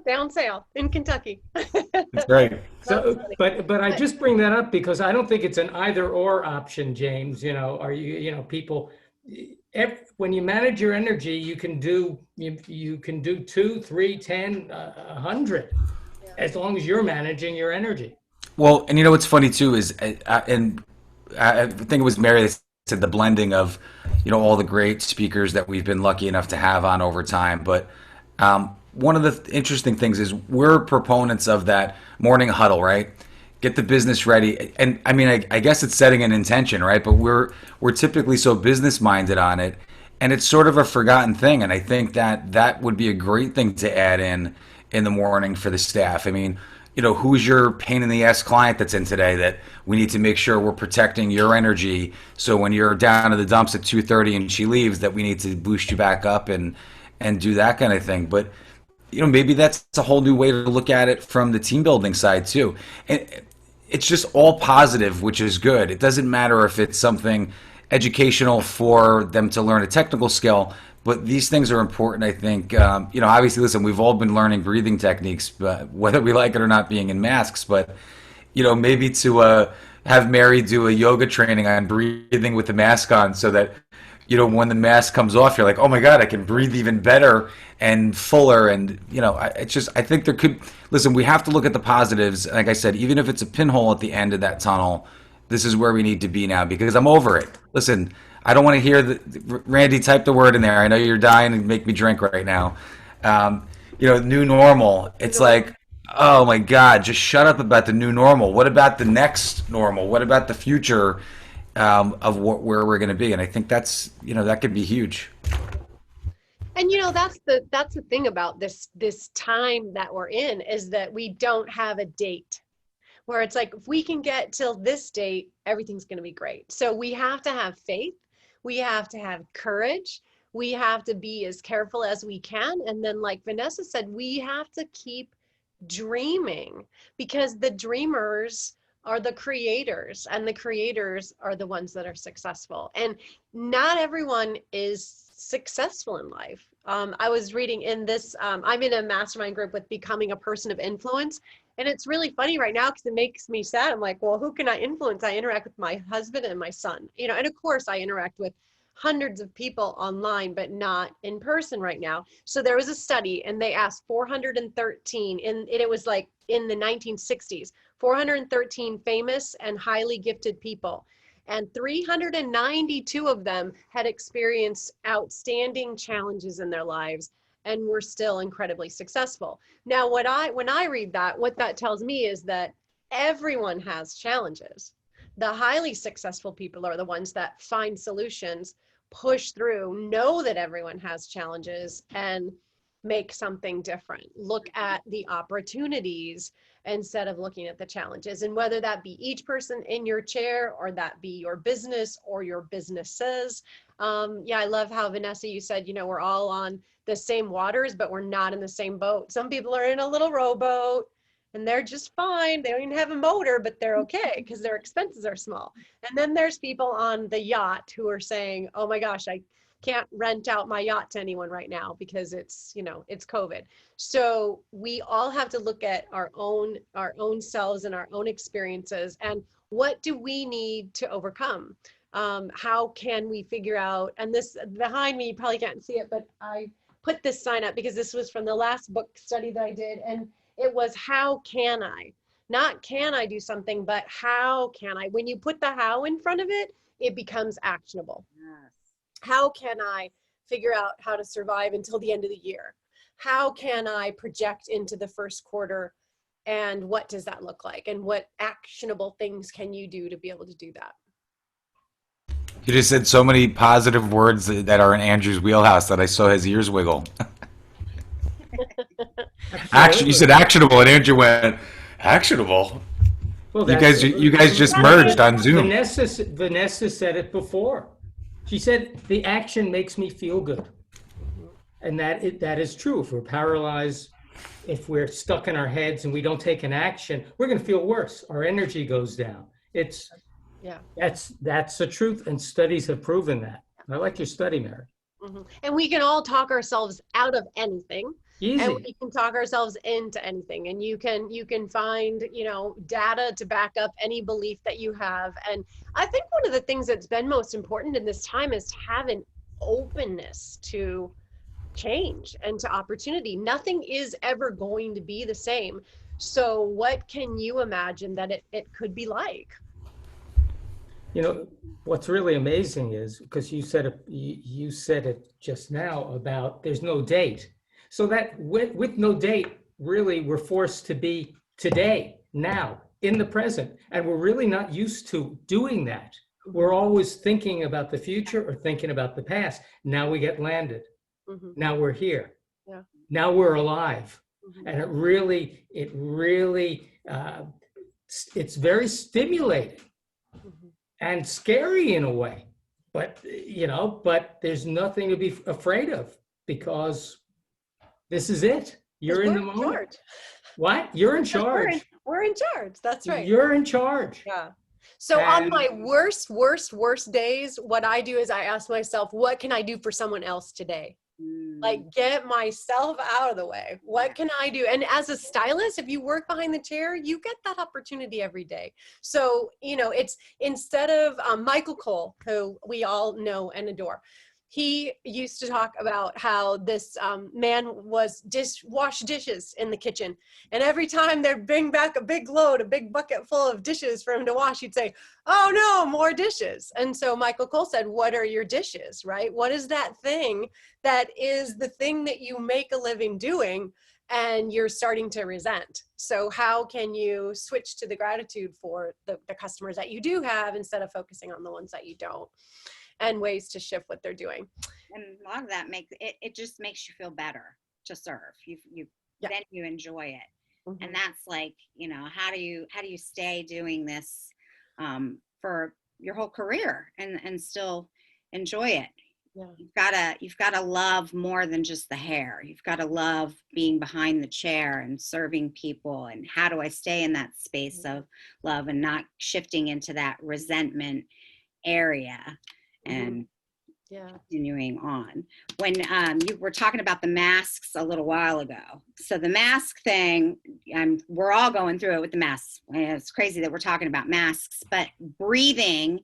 down south in Kentucky. That's right. So, but I just bring that up because I don't think it's an either or option, James. You know, people, when you manage your energy, you can do 2, 3, 10, 100, as long as you're managing your energy. Well, and you know what's funny too is, and I think it was Mary that said the blending of, all the great speakers that we've been lucky enough to have on over time. But one of the interesting things is we're proponents of that morning huddle, right? Get the business ready. And I mean, I guess it's setting an intention, right? But we're typically so business minded on it, and it's sort of a forgotten thing. And I think that would be a great thing to add in the morning for the staff. I mean, who's your pain in the ass client that's in today that we need to make sure we're protecting your energy. So when you're down to the dumps at 2:30 and she leaves, that we need to boost you back up and do that kind of thing. But maybe that's a whole new way to look at it from the team building side too. And it's just all positive, which is good. It doesn't matter if it's something educational for them to learn a technical skill, but these things are important, I think. Obviously, listen, we've all been learning breathing techniques, but whether we like it or not, being in masks. But maybe to have Mary do a yoga training on breathing with the mask on, so that when the mask comes off, you're like, oh my God, I can breathe even better and fuller. And I think there could. Listen, we have to look at the positives. Like I said, even if it's a pinhole at the end of that tunnel, this is where we need to be now, because I'm over it. Listen, I don't want to hear Randy, type the word in there. I know you're dying to make me drink right now. New normal. It's like, oh my God, just shut up about the new normal. What about the next normal? What about the future of where we're going to be? And I think that's, that could be huge. And that's the thing about this time that we're in, is that we don't have a date. Where it's like, if we can get till this date, everything's going to be great. So we have to have faith. We have to have courage. We have to be as careful as we can. And then, like Vanessa said, we have to keep dreaming, because the dreamers are the creators, and the creators are the ones that are successful. And not everyone is successful in life. I was reading in this, I'm in a mastermind group with Becoming a Person of Influence. And it's really funny right now because it makes me sad. I'm like, well, who can I influence? I interact with my husband and my son, and of course I interact with hundreds of people online, but not in person right now. So there was a study, and they asked 413, and it was like in the 1960s, 413 famous and highly gifted people. And 392 of them had experienced outstanding challenges in their lives and were still incredibly successful. Now, when I read that, what that tells me is that everyone has challenges. The highly successful people are the ones that find solutions, push through, know that everyone has challenges, and make something different. Look at the opportunities instead of looking at the challenges. And whether that be each person in your chair, or that be your business or your businesses. I love how, Vanessa, you said, we're all on the same waters, but we're not in the same boat. Some people are in a little rowboat and they're just fine. They don't even have a motor, but they're okay because their expenses are small. And then there's people on the yacht who are saying, oh my gosh, I can't rent out my yacht to anyone right now because it's COVID. So we all have to look at our own selves and our own experiences, and what do we need to overcome? How can we figure out, and this behind me, you probably can't see it, but I put this sign up because this was from the last book study that I did. And it was, how can I? Not can I do something, but how can I? When you put the how in front of it, it becomes actionable. Yes. How can I figure out how to survive until the end of the year? How can I project into the first quarter? And what does that look like? And what actionable things can you do to be able to do that? You just said so many positive words that are in Andrew's wheelhouse that I saw his ears wiggle. Action. You said actionable, and Andrew went actionable. Well, You guys just merged on Zoom. Vanessa said it before. She said the action makes me feel good, and that is true. If we're paralyzed, if we're stuck in our heads and we don't take an action, we're going to feel worse. Our energy goes down. That's the truth, and studies have proven that. I like your study, Mary. Mm-hmm. And we can all talk ourselves out of anything. Easy. And we can talk ourselves into anything. And you can find, data to back up any belief that you have. And I think one of the things that's been most important in this time is to have an openness to change and to opportunity. Nothing is ever going to be the same. So what can you imagine that it could be like? What's really amazing is, because you said it just now about there's no date. So that with no date, really, we're forced to be today, now, in the present. And we're really not used to doing that. We're always thinking about the future or thinking about the past. Now we get landed. Mm-hmm. Now we're here. Yeah. Now we're alive. Mm-hmm. And it really, it's very stimulating. Mm-hmm. And scary in a way, but there's nothing to be afraid of, because this is it. You're in the moment. Charge. What? You're in charge. We're in charge. That's right. You're in charge. Yeah. So on my worst days, what I do is I ask myself, what can I do for someone else today? Like, get myself out of the way. What can I do? And as a stylist, if you work behind the chair, you get that opportunity every day. So, it's instead of Michael Cole, who we all know and adore. He used to talk about how this man was wash dishes in the kitchen. And every time they'd bring back a big bucket full of dishes for him to wash, he'd say, oh no, more dishes. And so Michael Cole said, what are your dishes, right? What is that thing that is the thing that you make a living doing and you're starting to resent? So how can you switch to the gratitude for the customers that you do have instead of focusing on the ones that you don't? And ways to shift what they're doing. And a lot of that it just makes you feel better to serve. Then you enjoy it. Mm-hmm. And that's like, how do you stay doing this for your whole career and still enjoy it? Yeah. You've gotta love more than just the hair. You've got to love being behind the chair and serving people. And how do I stay in that space of love and not shifting into that resentment area? And continuing on. When you were talking about the masks a little while ago. So the mask thing, we're all going through it with the masks. It's crazy that we're talking about masks, but breathing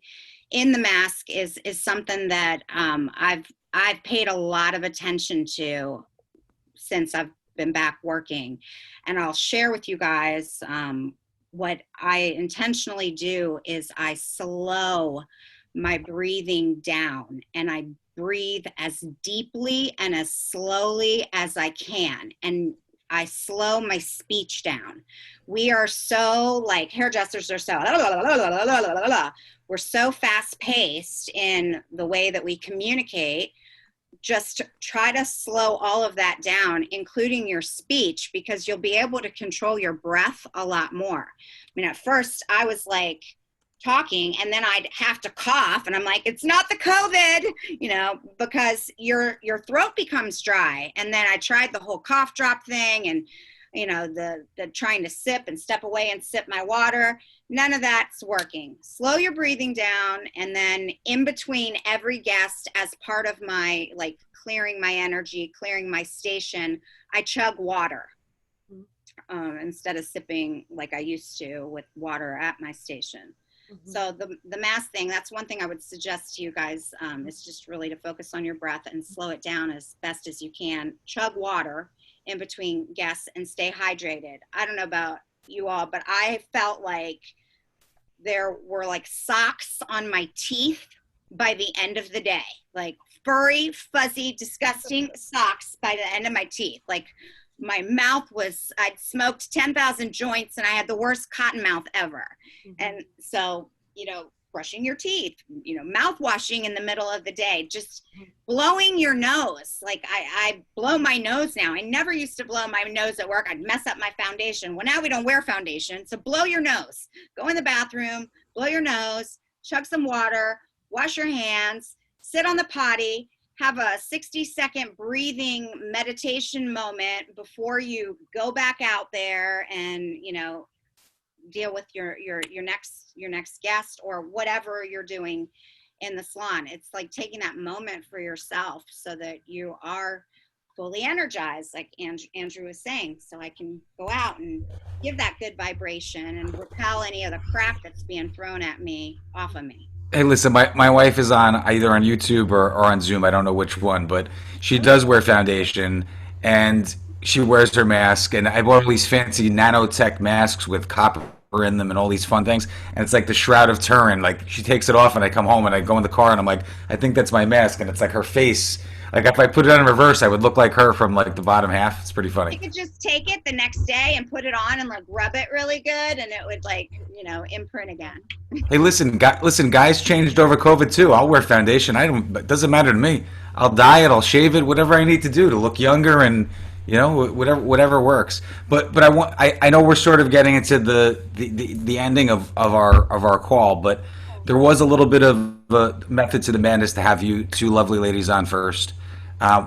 in the mask is something that I've paid a lot of attention to since I've been back working. And I'll share with you guys what I intentionally do is I slow my breathing down, and I breathe as deeply and as slowly as I can. And I slow my speech down. We are so like hairdressers are so, we're so fast paced in the way that we communicate. Just try to slow all of that down, including your speech, because you'll be able to control your breath a lot more. I mean, at first I was like, talking and then I'd have to cough and I'm like, it's not the COVID, because your throat becomes dry. And then I tried the whole cough drop thing and, the trying to sip and step away and sip my water. None of that's working. Slow your breathing down. And then in between every guest, as part of my, like, clearing my energy, clearing my station, I chug water instead of sipping like I used to with water at my station. So the mask thing, that's one thing I would suggest to you guys, is just really to focus on your breath and slow it down as best as you can. Chug water in between guests and stay hydrated. I don't know about you all, but I felt like there were like socks on my teeth by the end of the day, like furry, fuzzy, disgusting socks by the end of my teeth. Like my mouth was, I'd smoked 10,000 joints and I had the worst cotton mouth ever. And so, you know, brushing your teeth, you know, mouth washing in the middle of the day, just blowing your nose. Like I blow my nose now. I never used to blow my nose at work. I'd mess up my foundation. Well, now we don't wear foundation. So blow your nose, go in the bathroom, blow your nose, chug some water, wash your hands, sit on the potty, have a 60-second breathing meditation moment before you go back out there and, you know, deal with your next guest or whatever you're doing in the salon. It's like taking that moment for yourself so that you are fully energized, like Andrew was saying, so I can go out and give that good vibration and repel any of the crap that's being thrown at me off of me. Hey, listen, my wife is on either on YouTube or on Zoom. I don't know which one, but she does wear foundation and she wears her mask. And I bought all these fancy nanotech masks with copper in them and all these fun things. And it's like the Shroud of Turin. Like she takes it off and I come home and I go in the car and I'm like, I think that's my mask. And it's like her face. Like if I put it on in reverse, I would look like her from like the bottom half. It's pretty funny. You could just take it the next day and put it on and like rub it really good and it would like, you know, imprint again. Hey, listen, guys changed over COVID too. I'll wear foundation. It doesn't matter to me. I'll dye it, I'll shave it, whatever I need to do to look younger and, you know, whatever works. But I know we're sort of getting into the ending of our call, but there was a little bit of a method to the madness to have you two lovely ladies on first.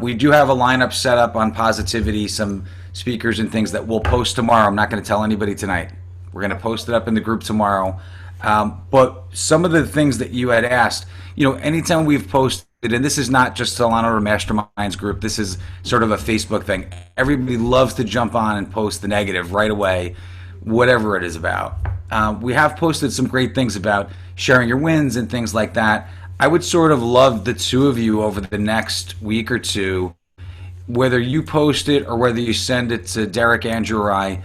We do have a lineup set up on positivity, some speakers and things that we'll post tomorrow. I'm not going to tell anybody tonight. We're going to post it up in the group tomorrow. But some of the things that you had asked, you know, anytime we've posted, and this is not just Solana or Masterminds group, this is sort of a Facebook thing. Everybody loves to jump on and post the negative right away, whatever it is about. We have posted some great things about sharing your wins and things like that. I would sort of love the two of you over the next week or two, whether you post it or whether you send it to Derek, Andrew, or I,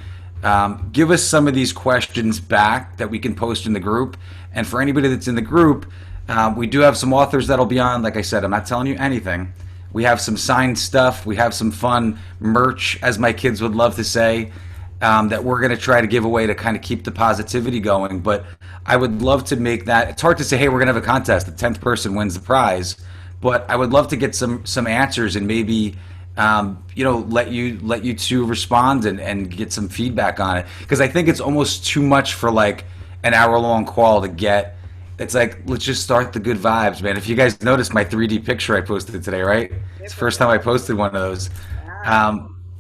give us some of these questions back that we can post in the group. And for anybody that's in the group, we do have some authors that'll be on. Like I said, I'm not telling you anything. We have some signed stuff. We have some fun merch, as my kids would love to say, that we're going to try to give away to kind of keep the positivity going. But I would love to make that. It's hard to say, hey, we're going to have a contest. The 10th person wins the prize. But I would love to get some answers and maybe you know, let you two respond and get some feedback on it, because I think it's almost too much for like an hour-long call to get. It's like, let's just start the good vibes, man. If you guys noticed my 3D picture I posted today, right? It's the first time I posted one of those.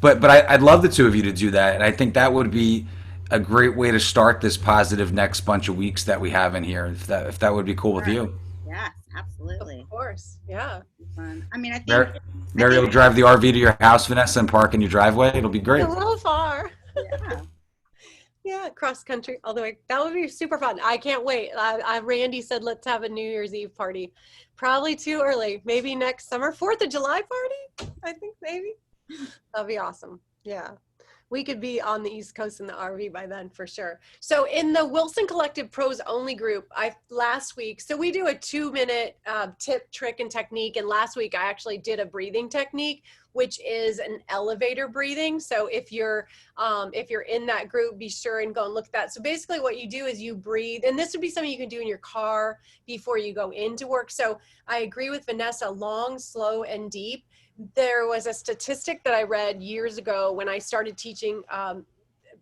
But I'd love the two of you to do that, and I think that would be a great way to start this positive next bunch of weeks that we have in here. If that would be cool with you. Yes, absolutely. Of course, yeah. Fun. I mean, I think Mary will drive the RV to your house, Vanessa, and park in your driveway. It'll be great. A little far. yeah. Yeah, cross country all the way. That would be super fun. I can't wait. Randy said let's have a New Year's Eve party. Probably too early. Maybe next summer. 4th of July party? I think maybe. That'd be awesome. Yeah. We could be on the East Coast in the RV by then for sure. So in the Wilson Collective Pros Only group, last week, so we do a 2-minute tip, trick, and technique. And last week I actually did a breathing technique, which is an elevator breathing. So if you're in that group, be sure and go and look at that. So basically what you do is you breathe, and this would be something you can do in your car before you go into work. So I agree with Vanessa, long, slow, and deep. There was a statistic that I read years ago when I started teaching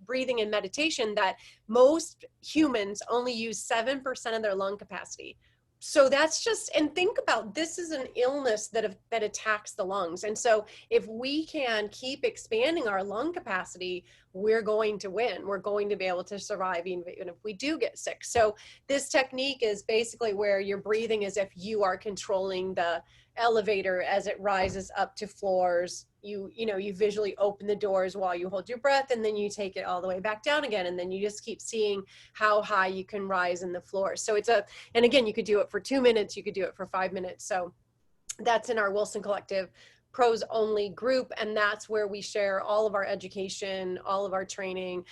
breathing and meditation that most humans only use 7% of their lung capacity. So that's just, and think about, this is an illness that attacks the lungs. And so if we can keep expanding our lung capacity, we're going to win. We're going to be able to survive even if we do get sick. So this technique is basically where you're breathing as if you are controlling the elevator as it rises up to floors. You visually open the doors while you hold your breath, and then you take it all the way back down again, and then you just keep seeing how high you can rise in the floor. So and again, you could do it for 2 minutes, you could do it for 5 minutes. So that's in our Wilson Collective pros only group, and that's where we share all of our education, all of our training.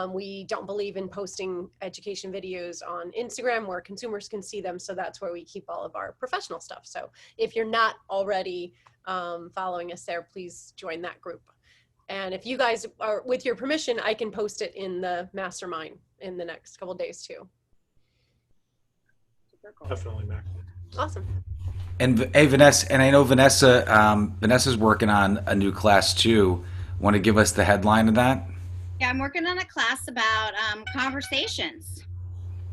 We don't believe in posting education videos on Instagram where consumers can see them, so that's where we keep all of our professional stuff. So if you're not already following us there, please join that group. And if you guys are, with your permission, I can post it in the mastermind in the next couple of days too. Definitely, Mac. Awesome. And hey, Vanessa, and I know Vanessa's working on a new class too. Want to give us the headline of that? Yeah, I'm working on a class about conversations,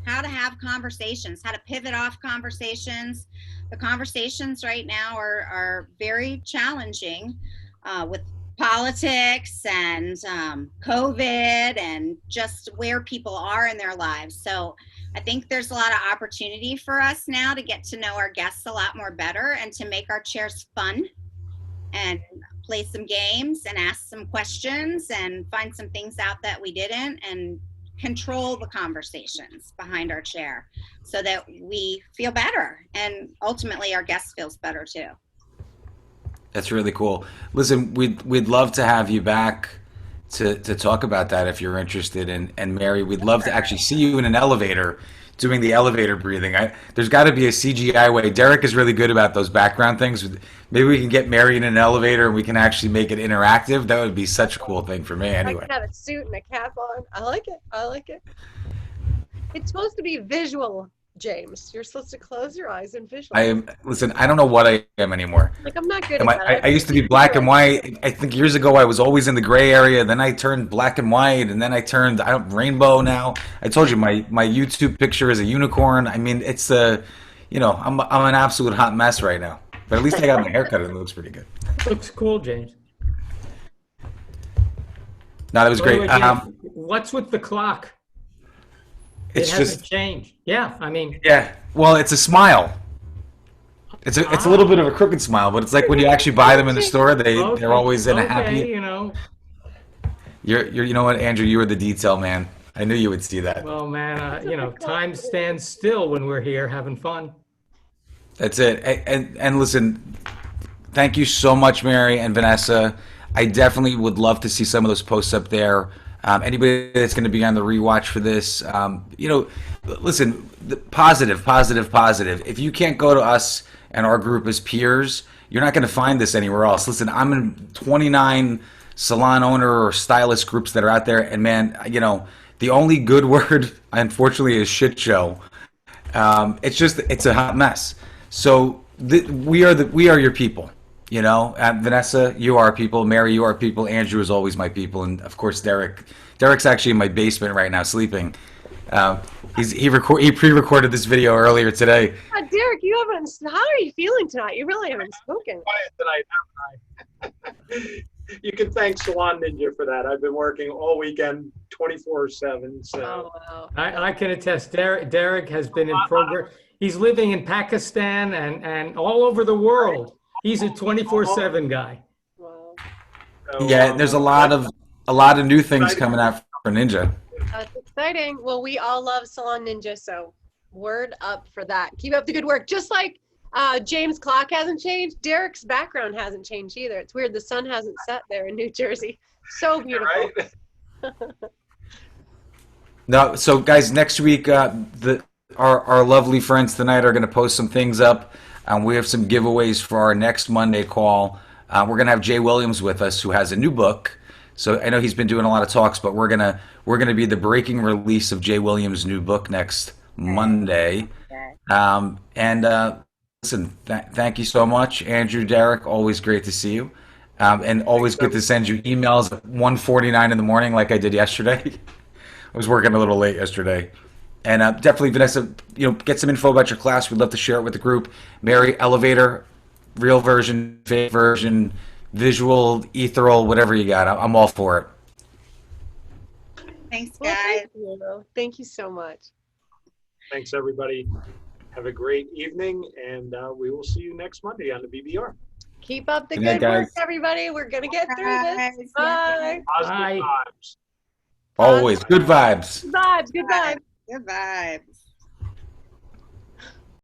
how to have conversations, how to pivot off conversations. The conversations right now are very challenging with politics and COVID and just where people are in their lives. So I think there's a lot of opportunity for us now to get to know our guests a lot more better and to make our chairs fun and play some games and ask some questions and find some things out that we didn't and control the conversations behind our chair so that we feel better and ultimately our guest feels better too. That's really cool. Listen, we'd love to have you back to talk about that if you're interested. And Mary, we'd love to actually see you in an elevator doing the elevator breathing. There's got to be a CGI way. Derek is really good about those background things. Maybe we can get Mary in an elevator and we can actually make it interactive. That would be such a cool thing for me anyway. I can have a suit and a cap on. I like it. I like it. It's supposed to be visual, James. You're supposed to close your eyes and visualize. Listen, I don't know what I am anymore. Like, I'm not good at that. I used to be black and white. I think years ago I was always in the gray area. Then I turned black and white, and then I turned rainbow now. I told you my YouTube picture is a unicorn. I mean, it's I'm an absolute hot mess right now. But at least I got my haircut and it looks pretty good. Looks cool, James. No, that was great. What's with the clock? It's it hasn't changed. Yeah, I mean. Yeah, well, it's a smile. It's a little bit of a crooked smile, but it's like when you actually buy them in the store, they're always in a happy. You know. You know what, Andrew, you were the detail man. I knew you would see that. Well, man, time stands still when we're here having fun. That's it. And listen, thank you so much, Mary and Vanessa. I definitely would love to see some of those posts up there. Anybody that's going to be on the rewatch for this, listen, positive. If you can't go to us and our group as peers, you're not going to find this anywhere else. Listen, I'm in 29 salon owner or stylist groups that are out there, and man, the only good word, unfortunately, is shit show. It's a hot mess. So we are your people. Vanessa, you are people. Mary, you are people. Andrew is always my people, and of course, Derek. Derek's actually in my basement right now, sleeping. He pre-recorded this video earlier today. Derek, how are you feeling tonight? You really haven't spoken. Quiet tonight, haven't I? You can thank Salon Ninja for that. I've been working all weekend, 24/7. So. Oh, wow. I can attest. Derek has been in program. He's living in Pakistan and all over the world. He's a 24/7 guy. Wow. Yeah, there's a lot of new things coming out for Ninja. That's exciting. Well, we all love Salon Ninja, so word up for that. Keep up the good work. Just like James' clock hasn't changed, Derek's background hasn't changed either. It's weird. The sun hasn't set there in New Jersey. So beautiful. Right? No, so guys, next week our lovely friends tonight are going to post some things up. We have some giveaways for our next Monday call. We're going to have Jay Williams with us, who has a new book. So I know he's been doing a lot of talks, but we're gonna be the breaking release of Jay Williams' new book next Monday. Listen, thank you so much, Andrew, Derek. Always great to see you, and always good to send you emails at 1:49 in the morning, like I did yesterday. I was working a little late yesterday. And definitely, Vanessa, get some info about your class. We'd love to share it with the group. Mary, elevator, real version, fake version, visual, ethereal, whatever you got. I'm all for it. Thanks, Well, guys. thank you so much. Thanks, everybody. Have a great evening, and we will see you next Monday on the BBR. Keep up the Good night, good work, guys. everybody. We're going to get through Guys, this. yeah. Bye. Positive Bye. vibes. Always good vibes. Good vibes. Good vibes. Good vibes.